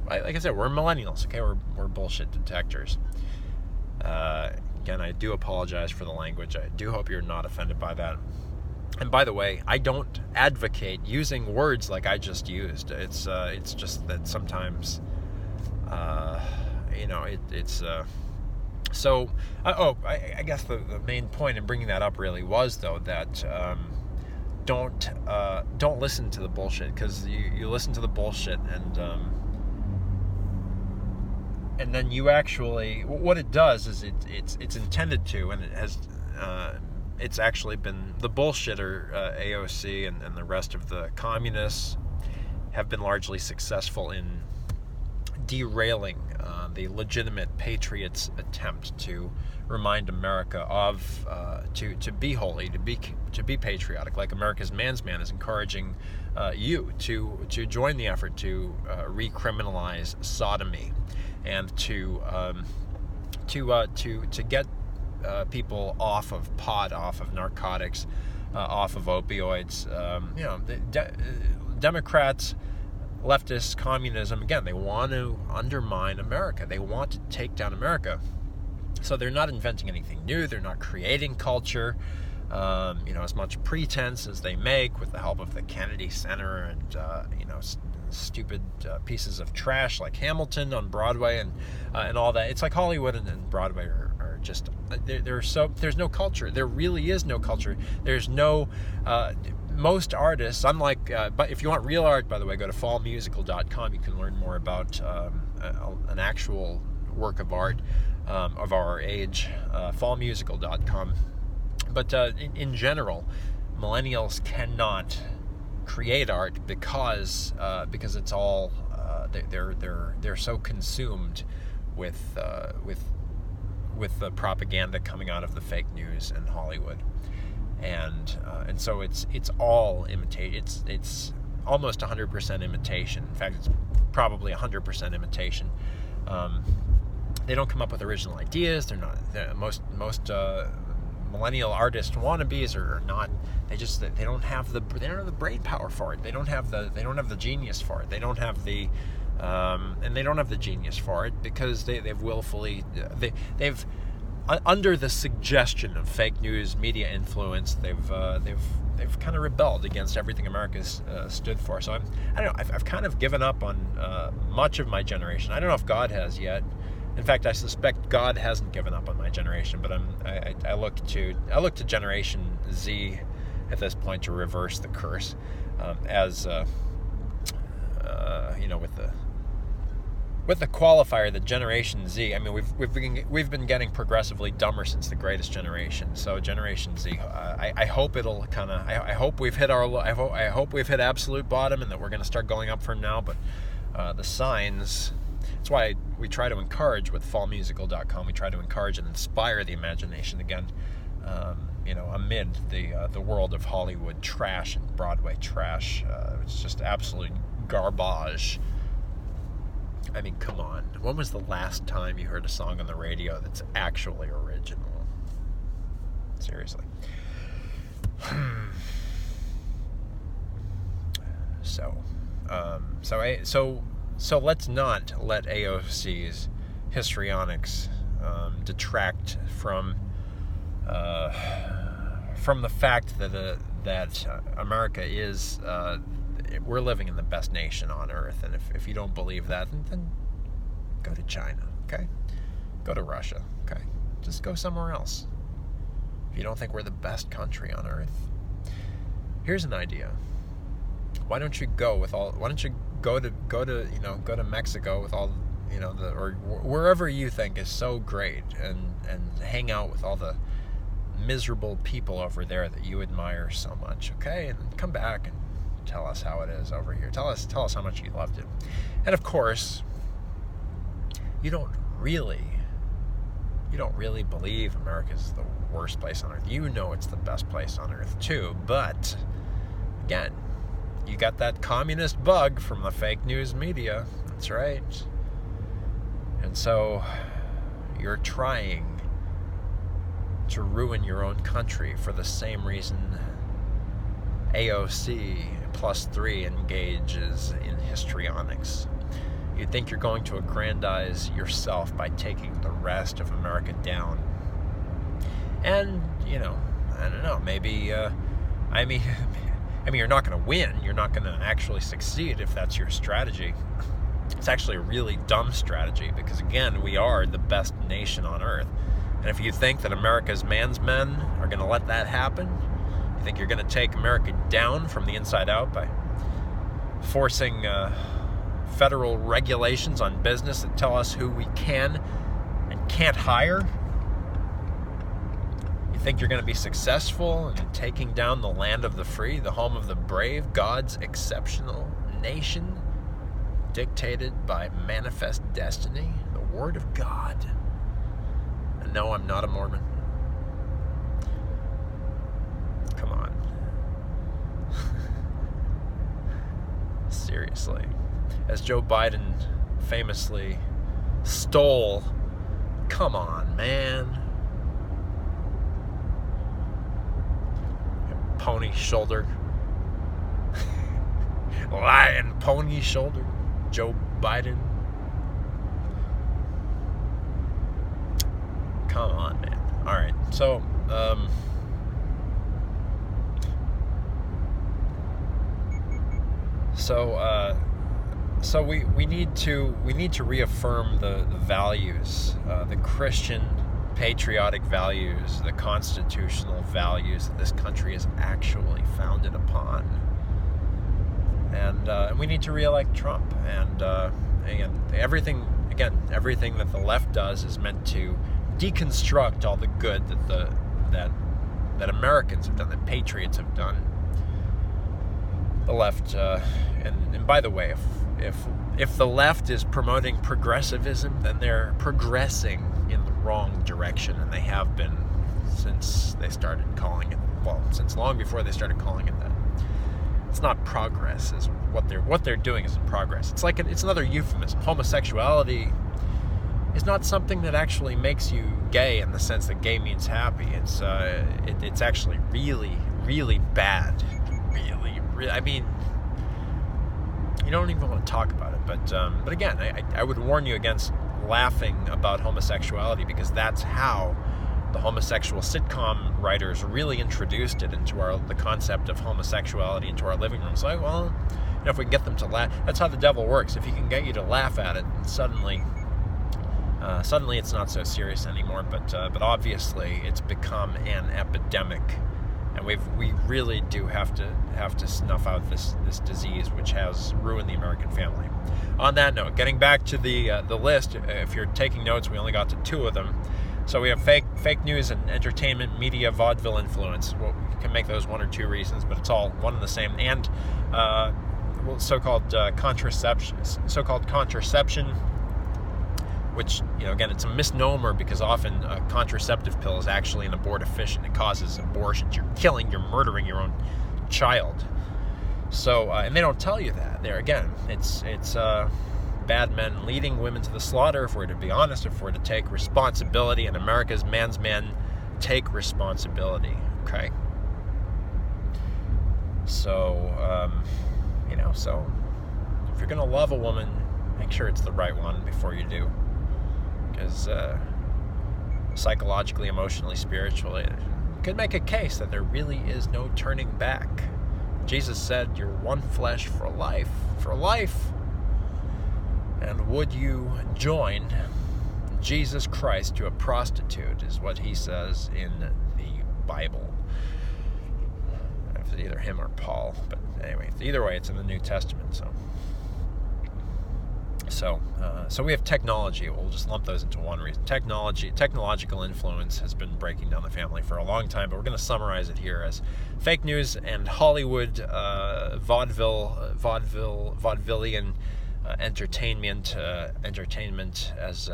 Like I said, we're millennials. Okay, we're bullshit detectors. Again, I do apologize for the language. I do hope you're not offended by that. And by the way, I don't advocate using words like I just used. It's just that sometimes, So, I guess the main point in bringing that up really was, though, that don't listen to the bullshit, because you listen to the bullshit and then you actually, what it does is it's intended to, and it has it's actually been the bullshitter, AOC and the rest of the communists have been largely successful in derailing the legitimate patriots' attempt to remind America of to be holy, to be patriotic. Like America's man's man is encouraging you to join the effort to recriminalize sodomy and to get people off of pot, off of narcotics, off of opioids. Democrats, leftist communism, again, they want to undermine America. They want to take down America. So they're not inventing anything new. They're not creating culture. As much pretense as they make with the help of the Kennedy Center and stupid pieces of trash like Hamilton on Broadway and all that. It's like Hollywood and Broadway are just there's no culture. There really is no culture. There's no most artists, unlike but if you want real art, by the way, go to fallmusical.com. You can learn more about an actual work of art of our age. Fallmusical.com. But in general, millennials cannot create art because it's all they're so consumed with the propaganda coming out of the fake news and Hollywood, and so it's all imitation. It's almost 100% imitation. In fact, it's probably 100% imitation. They don't come up with original ideas. They're not most millennial artist wannabes are not. They don't have the brain power for it. They don't have the genius for it. They don't have the and they don't have the genius for it because they've willfully they've under the suggestion of fake news, media influence, they've kind of rebelled against everything America's stood for. So I don't know. I've kind of given up on much of my generation. I don't know if God has yet. In fact, I suspect God hasn't given up on my generation, but I look to Generation Z at this point to reverse the curse, with the qualifier that Generation Z. I mean, we've been getting progressively dumber since the Greatest Generation. So Generation Z, I hope it'll kind of. I hope we've hit I hope we've hit absolute bottom and that we're going to start going up from now. But the signs. That's why we try to encourage with fallmusical.com. We try to encourage and inspire the imagination again. Amid the world of Hollywood trash and Broadway trash. It's just absolute garbage. I mean, come on. When was the last time you heard a song on the radio that's actually original? Seriously. so. So let's not let AOC's histrionics detract from the fact that America is we're living in the best nation on earth. And if you don't believe that, then go to China, okay? Go to Russia, okay? Just go somewhere else. If you don't think we're the best country on earth, here's an idea. Why don't you go to Mexico with all, or wherever you think is so great, and hang out with all the miserable people over there that you admire so much, okay? And come back and tell us how it is over here. Tell us how much you loved it. And of course, you don't really believe America's the worst place on earth. You know it's the best place on earth too, but again, you got that communist bug from the fake news media. That's right. And so you're trying to ruin your own country for the same reason AOC +3 engages in histrionics. You think you're going to aggrandize yourself by taking the rest of America down. And, I don't know, maybe, you're not going to win. You're not going to actually succeed if that's your strategy. It's actually a really dumb strategy because, again, we are the best nation on earth. And if you think that America's man's men are going to let that happen, you think you're going to take America down from the inside out by forcing federal regulations on business that tell us who we can and can't hire? You think you're going to be successful in taking down the land of the free, the home of the brave, God's exceptional nation, dictated by manifest destiny, the Word of God? And no, I'm not a Mormon. Come on. Seriously. As Joe Biden famously stole, come on, man. Pony shoulder. Lion pony shoulder. Joe Biden. Come on, man. All right. So, So we need to reaffirm the values, the Christian patriotic values, the constitutional values that this country is actually founded upon, and we need to reelect Trump. And everything that the left does is meant to deconstruct all the good that Americans have done, that patriots have done. The left, and by the way, if the left is promoting progressivism, then they're progressing in the wrong direction, and they have been since they started calling it. Well, since long before they started calling it that. It's not progress. Is what they're doing isn't progress. It's like it's another euphemism. Homosexuality is not something that actually makes you gay in the sense that gay means happy. It's actually really, really bad. Really, I mean, you don't even want to talk about it. But again, I would warn you against laughing about homosexuality, because that's how the homosexual sitcom writers really introduced it into the concept of homosexuality into our living rooms. Like, well, if we can get them to laugh, that's how the devil works. If he can get you to laugh at it, suddenly it's not so serious anymore. But obviously, it's become an epidemic, and we really do have to snuff out this disease, which has ruined the American family. On that note, getting back to the list, if you're taking notes, we only got to 2 of them. So we have fake news and entertainment, media, vaudeville influence. Well, we can make those 1 or 2 reasons, but it's all one and the same. And so-called contraception, which, again, it's a misnomer, because often a contraceptive pill is actually an abortifacient. It causes abortions. You're murdering your own child. So, and they don't tell you that. There again, it's bad men leading women to the slaughter. If we're to be honest, if we're to take responsibility, and America's man's men take responsibility, okay? So, So if you're going to love a woman, make sure it's the right one before you do. Because psychologically, emotionally, spiritually, it could make a case that there really is no turning back. Jesus said, you're one flesh for life. For life. And would you join Jesus Christ to a prostitute, is what he says in the Bible. It's either him or Paul, but anyway, either way, it's in the New Testament. So we have technology. We'll just lump those into one reason. Technological influence has been breaking down the family for a long time, but we're going to summarize it here as fake news and Hollywood vaudevillian entertainment as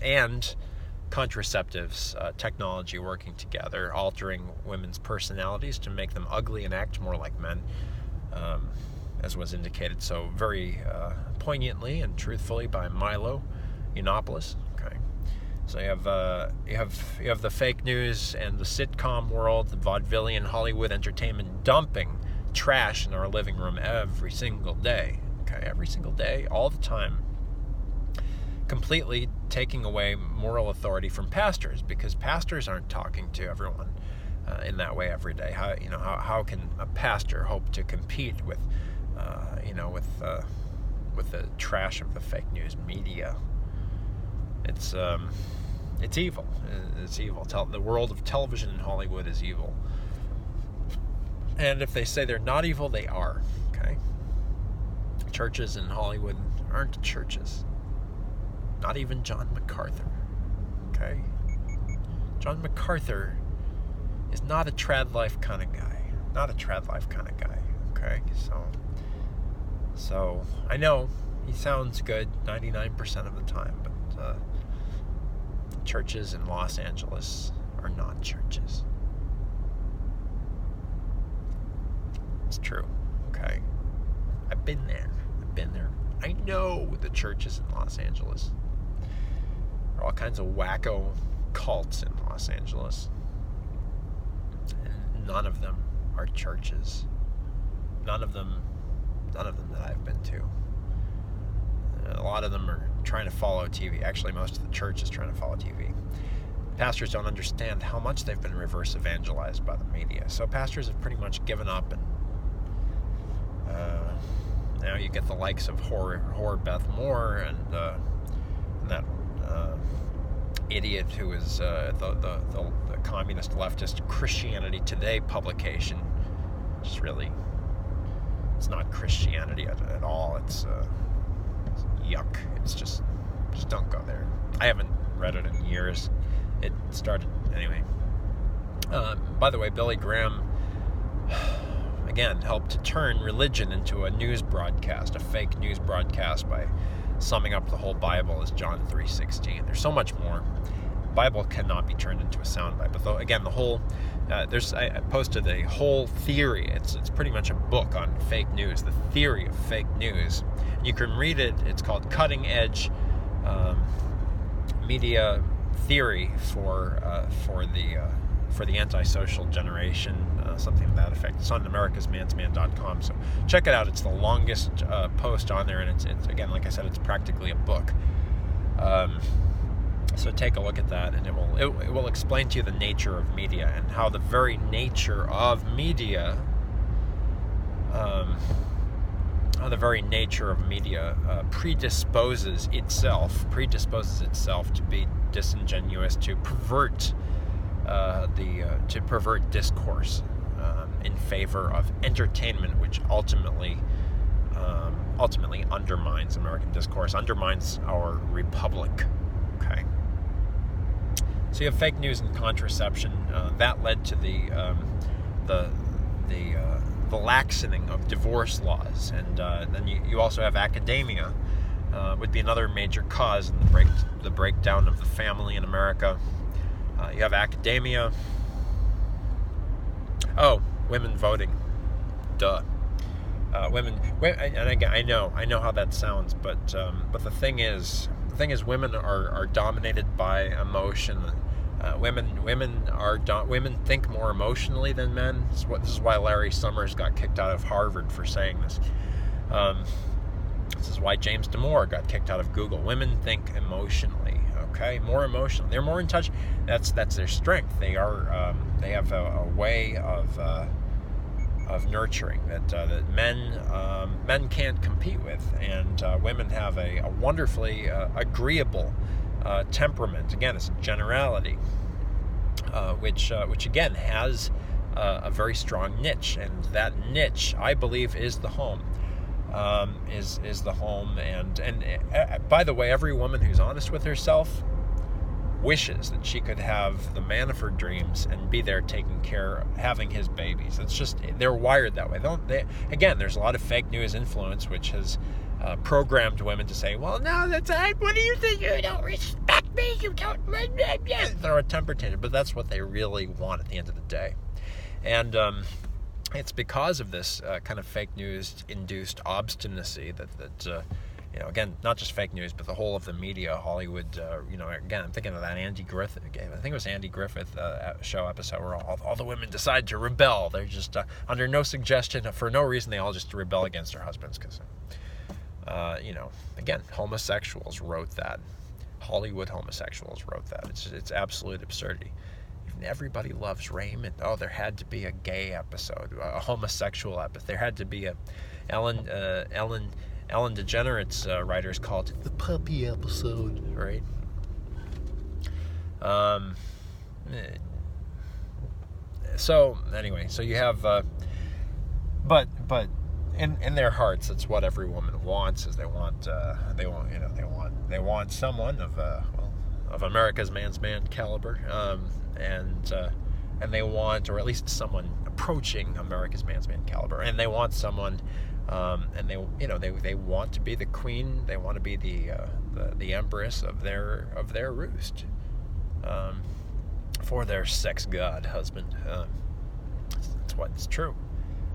and contraceptives, technology working together, altering women's personalities to make them ugly and act more like men, as was indicated so very poignantly and truthfully by Milo Yiannopoulos. Okay, so you have the fake news and the sitcom world, the vaudevillian Hollywood entertainment dumping trash in our living room every single day. Okay, every single day, all the time, completely taking away moral authority from pastors, because pastors aren't talking to everyone in that way every day. How can a pastor hope to compete with the trash of the fake news media? It's evil. It's evil. The world of television and Hollywood is evil. And if they say they're not evil, they are. Okay. Churches in Hollywood aren't churches. Not even John MacArthur. Okay? John MacArthur is not a trad life kind of guy. Not a trad life kind of guy. Okay? So I know he sounds good 99% of the time, but churches in Los Angeles are not churches. It's true. Okay? I've been there. I know the churches in Los Angeles. There are all kinds of wacko cults in Los Angeles. And none of them are churches. None of them that I've been to. A lot of them are trying to follow TV. Actually, most of the church is trying to follow TV. Pastors don't understand how much they've been reverse evangelized by the media. So pastors have pretty much given up, and now you get the likes of whore Beth Moore and that idiot who is the communist leftist Christianity Today publication. It's not Christianity at all. It's yuck. It's just don't go there. I haven't read it in years. It started anyway. By the way, Billy Graham again helped to turn religion into a news broadcast, a fake news broadcast, by summing up the whole Bible as John 3:16. There's so much more. The Bible cannot be turned into a soundbite. But again, the whole I posted a whole theory. It's pretty much a book on fake news, the theory of fake news. You can read it. It's called Cutting Edge Media Theory for the Antisocial Generation, something to that effect. It's on americasmansman.com, so check it out. It's the longest post on there, and it's again, like I said, it's practically a book. So take a look at that, and it will explain to you the nature of media and how the very nature of media, predisposes itself to be disingenuous, to pervert discourse in favor of entertainment, which ultimately undermines American discourse, undermines our republic. Okay. So you have fake news and contraception. That led to the laxening of divorce laws, and then you also have academia. Would be another major cause in the breakdown of the family in America. You have academia. Oh, women voting. Duh. Women, and again, I know how that sounds, but the thing is, women are dominated by emotion, Women think more emotionally than men. This is why Larry Summers got kicked out of Harvard for saying this. This is why James Damore got kicked out of Google. Women think emotionally, okay, more emotional. They're more in touch. That's their strength. They have a way of nurturing that men can't compete with, and women have a wonderfully agreeable temperament. Again, it's a generality, which again has a very strong niche, and that niche, I believe, is the home. Is the home, and by the way, every woman who's honest with herself wishes that she could have the man of her dreams and be there taking care, having his babies. It's just, they're wired that way. Again, there's a lot of fake news influence which has programmed women to say, well, no, what do you think? You don't respect me, you don't, throw a temper tantrum. But that's what they really want at the end of the day. And it's because of this kind of fake news induced obstinacy that again, not just fake news, but the whole of the media, Hollywood, again, I'm thinking of that Andy Griffith game. I think it was Andy Griffith show episode where all the women decide to rebel. They're just under no suggestion, for no reason, they all just rebel against their husbands because, again, homosexuals wrote that. Hollywood homosexuals wrote that. It's absolute absurdity. Even Everybody Loves Raymond. Oh, there had to be a gay episode, a homosexual episode. There had to be a Ellen DeGeneres writers called the puppy episode, right? So anyway, so you have, but in their hearts, it's what every woman wants. Is they want someone of America's man's man caliber, and they want, or at least someone approaching America's man's man caliber, and they want someone. And they want to be the queen. They want to be the empress of their roost, for their sex god husband. That's what's true.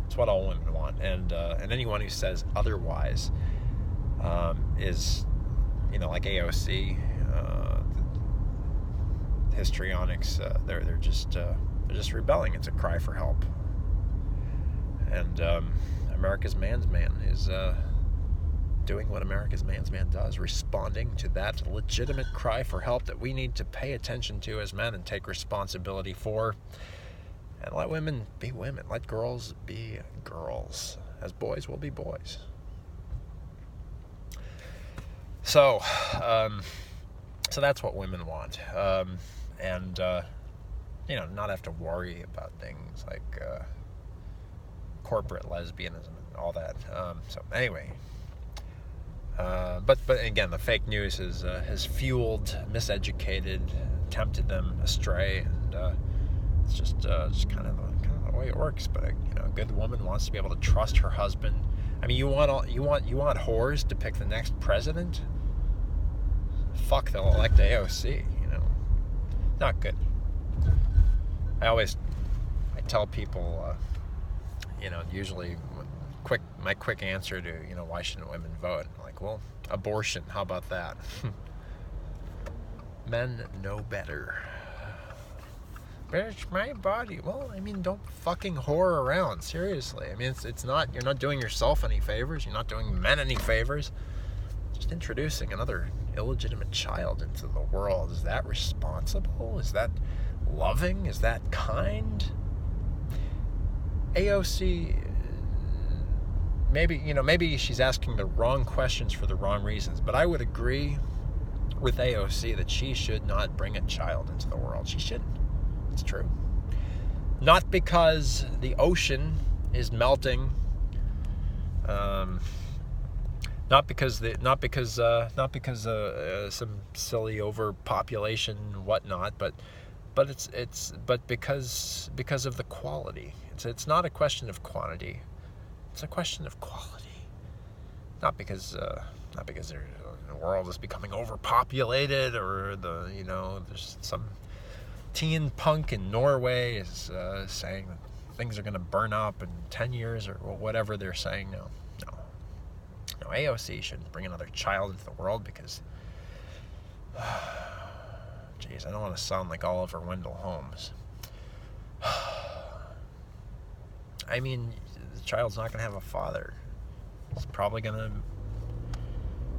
It's what all women want, and anyone who says otherwise is, like AOC, histrionics. They're just rebelling. It's a cry for help, and America's man's man is doing what America's man's man does, responding to that legitimate cry for help that we need to pay attention to as men and take responsibility for, and let women be women, let girls be girls, as boys will be boys. So that's what women want, and not have to worry about things like corporate lesbianism and all that. So anyway, but again, the fake news has fueled, miseducated, tempted them astray, and it's just kind of the way it works. But a good woman wants to be able to trust her husband. I mean, you want whores to pick the next president? Fuck, they'll elect AOC. Not good. I tell people. Usually my quick answer to, why shouldn't women vote? Like, well, abortion, how about that? Men know better. But it's my body. Well, don't fucking whore around, seriously. you're not doing yourself any favors, you're not doing men any favors. Just introducing another illegitimate child into the world. Is that responsible? Is that loving? Is that kind? AOC, maybe she's asking the wrong questions for the wrong reasons, but I would agree with AOC that she should not bring a child into the world. She shouldn't. It's true. Not because the ocean is melting, not because some silly overpopulation and whatnot, but because of the quality. It's not a question of quantity. It's a question of quality. Not because the world is becoming overpopulated, or there's some teen punk in Norway is saying that things are going to burn up in 10 years or whatever they're saying. No, AOC shouldn't bring another child into the world because Jeez, I don't want to sound like Oliver Wendell Holmes. I mean, the child's not going to have a father. He's probably going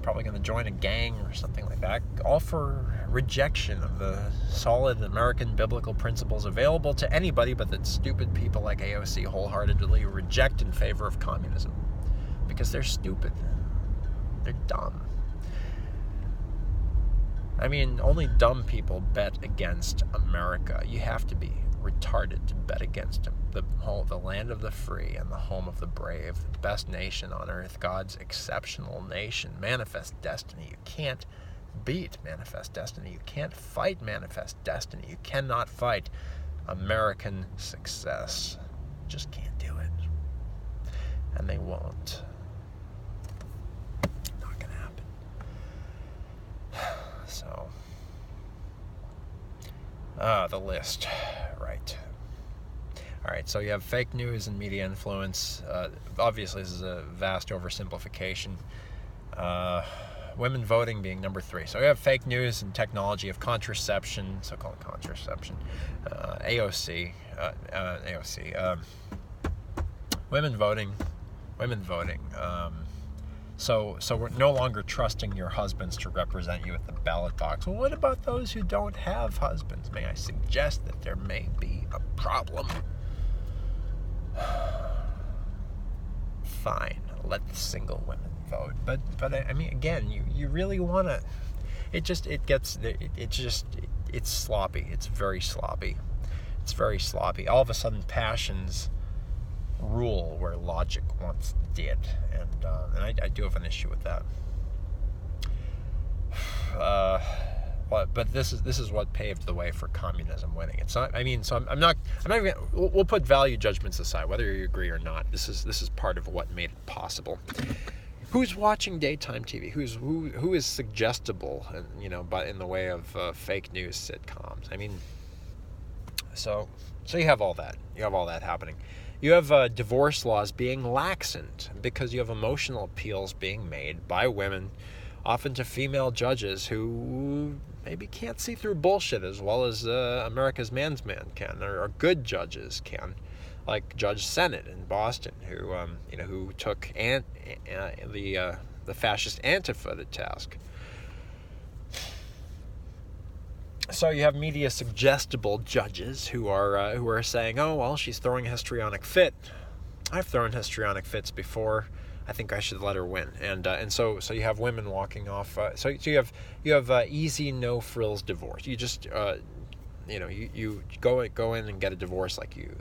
to join a gang or something like that, all for rejection of the solid American biblical principles available to anybody, but that stupid people like AOC wholeheartedly reject in favor of communism because they're stupid. They're dumb. I mean, only dumb people bet against America. You have to be retarded to bet against him. The land of the free and the home of the brave, the best nation on earth, God's exceptional nation, manifest destiny. You can't beat manifest destiny. You can't fight manifest destiny. You cannot fight American success. Just can't do it. And they won't. Not gonna happen. So, the list, right. All right, so you have fake news and media influence. Obviously, this is a vast oversimplification. Women voting being number 3. So you have fake news and technology of contraception, so-called contraception, AOC, women voting. So we're no longer trusting your husbands to represent you at the ballot box. Well, what about those who don't have husbands? May I suggest that there may be a problem? Fine, let the single women vote. But I mean, again, you really want to. It's sloppy. It's very sloppy. All of a sudden, passions rule where logic once did, and I do have an issue with that. But this is what paved the way for communism winning. It's not. I mean, so I'm not. We'll put value judgments aside, whether you agree or not. This is part of what made it possible. Who's watching daytime TV? Who is suggestible, and but in the way of fake news sitcoms? I mean, so you have all that. You have all that happening. You have divorce laws being laxened because you have emotional appeals being made by women, often to female judges who maybe can't see through bullshit as well as America's man's man can, or good judges can, like Judge Sennett in Boston, who took the fascist Antifa to task. So you have media suggestible judges who are saying, oh, well, she's throwing a histrionic fit. I've thrown histrionic fits before. I think I should let her win. And so you have women walking off. So you have easy, no frills divorce. You just you go in and get a divorce you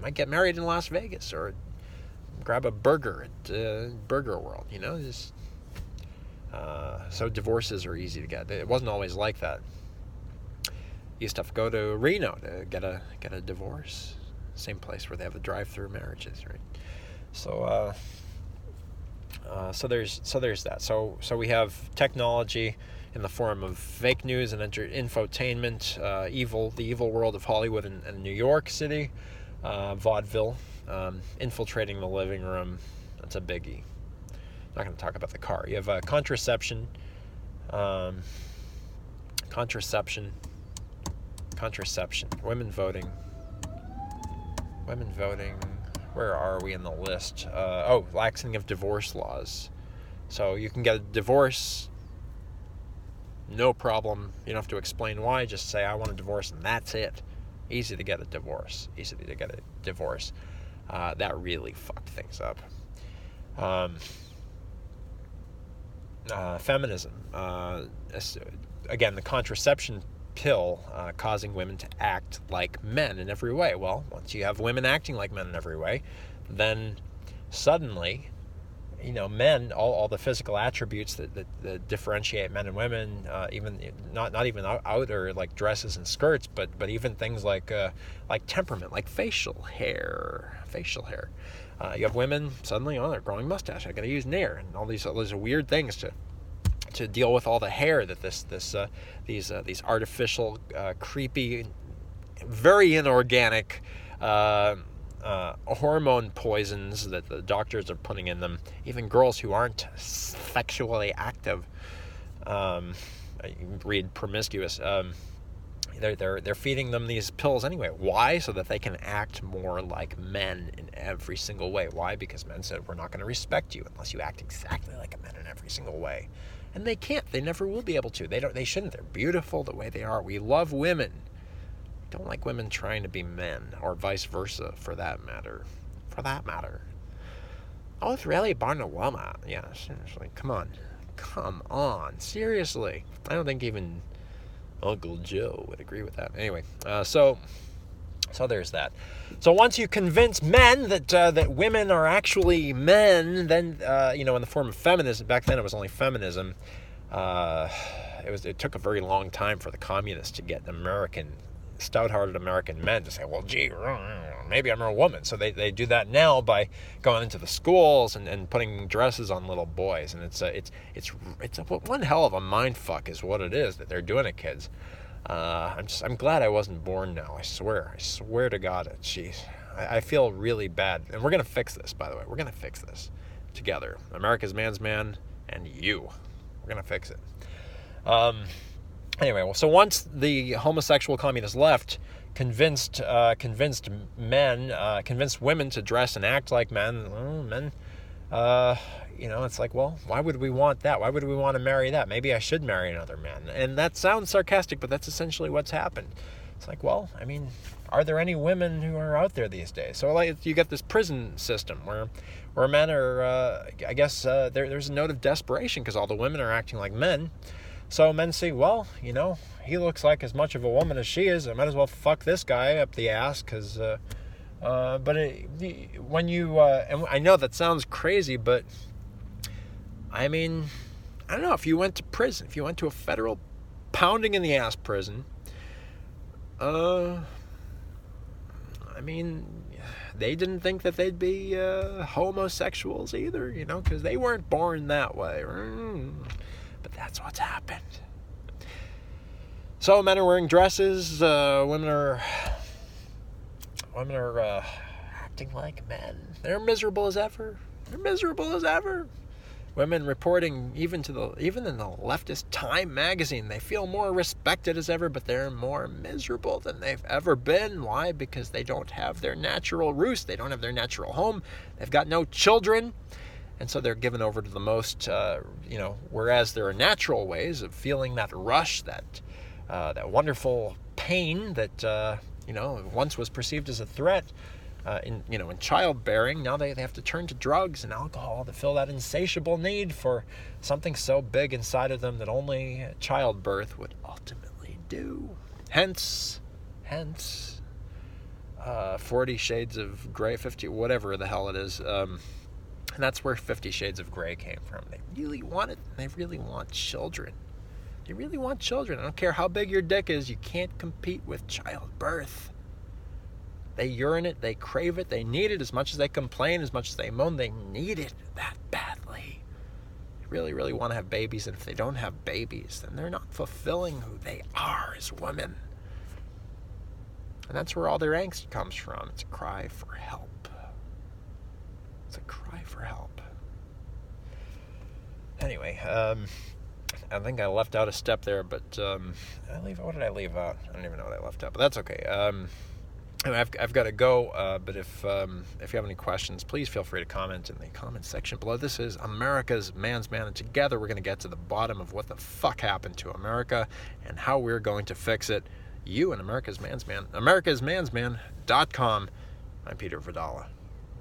might get married in Las Vegas or grab a burger at Burger World. So divorces are easy to get. It wasn't always like that. You used to have to go to Reno to get a divorce. Same place where they have the drive-through marriages, right? So there's that. So we have technology in the form of fake news and infotainment, the evil world of Hollywood and New York City, vaudeville, infiltrating the living room. That's a biggie. Not going to talk about the car. You have contraception, women voting. Where are we in the list? Laxing of divorce laws. So you can get a divorce, no problem. You don't have to explain why. Just say, I want a divorce, and that's it. Easy to get a divorce. That really fucked things up. Feminism. Again, the contraception pill causing women to act like men in every way. Well, once you have women acting like men in every way, then suddenly, men, all the physical attributes that differentiate men and women, even not even outer like dresses and skirts, but even things like temperament, like facial hair. You have women suddenly, they're growing mustache. I got to use Nair, and all these weird things to deal with all the hair that these artificial, creepy, very inorganic hormone poisons that the doctors are putting in them. Even girls who aren't sexually active read promiscuous. They're feeding them these pills anyway. Why? So that they can act more like men in every single way. Why? Because men said, we're not going to respect you unless you act exactly like a man in every single way. And they can't. They never will be able to. They shouldn't. They're beautiful the way they are. We love women. We don't like women trying to be men, or vice versa, for that matter. Oh, it's really Barnawama. Yeah, seriously. Come on. Seriously. I don't think even Uncle Joe would agree with that. Anyway, so there's that. So once you convince men that women are actually men, then in the form of feminism. Back then, it was only feminism. It took a very long time for the communists to get stout-hearted American men to say, well, gee, maybe I'm a woman. So they do that now by going into the schools and putting dresses on little boys, and it's one hell of a mind fuck is what it is that they're doing to kids. I'm glad I wasn't born now. I swear to God, jeez, I feel really bad, and we're gonna fix this. By the way, we're gonna fix this together. America's man's man, and you. We're gonna fix it. Anyway, well, so once the homosexual communists left, convinced women to dress and act like men. Well, men, it's like, well, why would we want that? Why would we want to marry that? Maybe I should marry another man. And that sounds sarcastic, but that's essentially what's happened. It's like, well, I mean, are there any women who are out there these days? So like, you get this prison system where men are, there's a note of desperation because all the women are acting like men. So men see, well, he looks like as much of a woman as she is. I might as well fuck this guy up the ass because, when you, and I know that sounds crazy, but I mean, I don't know, if you went to prison, if you went to a federal pounding in the ass prison, I mean, they didn't think that they'd be homosexuals either, because they weren't born that way. But that's what's happened. So men are wearing dresses. Women are acting like men. They're miserable as ever. Women reporting even in the leftist Time magazine, they feel more respected as ever, but they're more miserable than they've ever been. Why? Because they don't have their natural roost. They don't have their natural home. They've got no children. And so they're given over to the most, whereas there are natural ways of feeling that rush, that wonderful pain that, once was perceived as a threat in childbearing. Now they have to turn to drugs and alcohol to fill that insatiable need for something so big inside of them that only childbirth would ultimately do. Hence, 40 Shades of Grey, 50, whatever the hell it is. And that's where 50 Shades of Grey came from. They really want it. They really want children. I don't care how big your dick is. You can't compete with childbirth. They yearn it. They crave it. They need it as much as they complain, as much as they moan. They need it that badly. They really, really want to have babies. And if they don't have babies, then they're not fulfilling who they are as women. And that's where all their angst comes from. It's a cry for help. Anyway, I think I left out a step there, but what did I leave out? I don't even know what I left out, but that's okay. I've got to go, but if you have any questions, please feel free to comment in the comment section below. This is America's Man's Man, and together we're going to get to the bottom of what the fuck happened to America and how we're going to fix it. You and America's Man's Man, americasmansman.com. I'm Peter Vidala.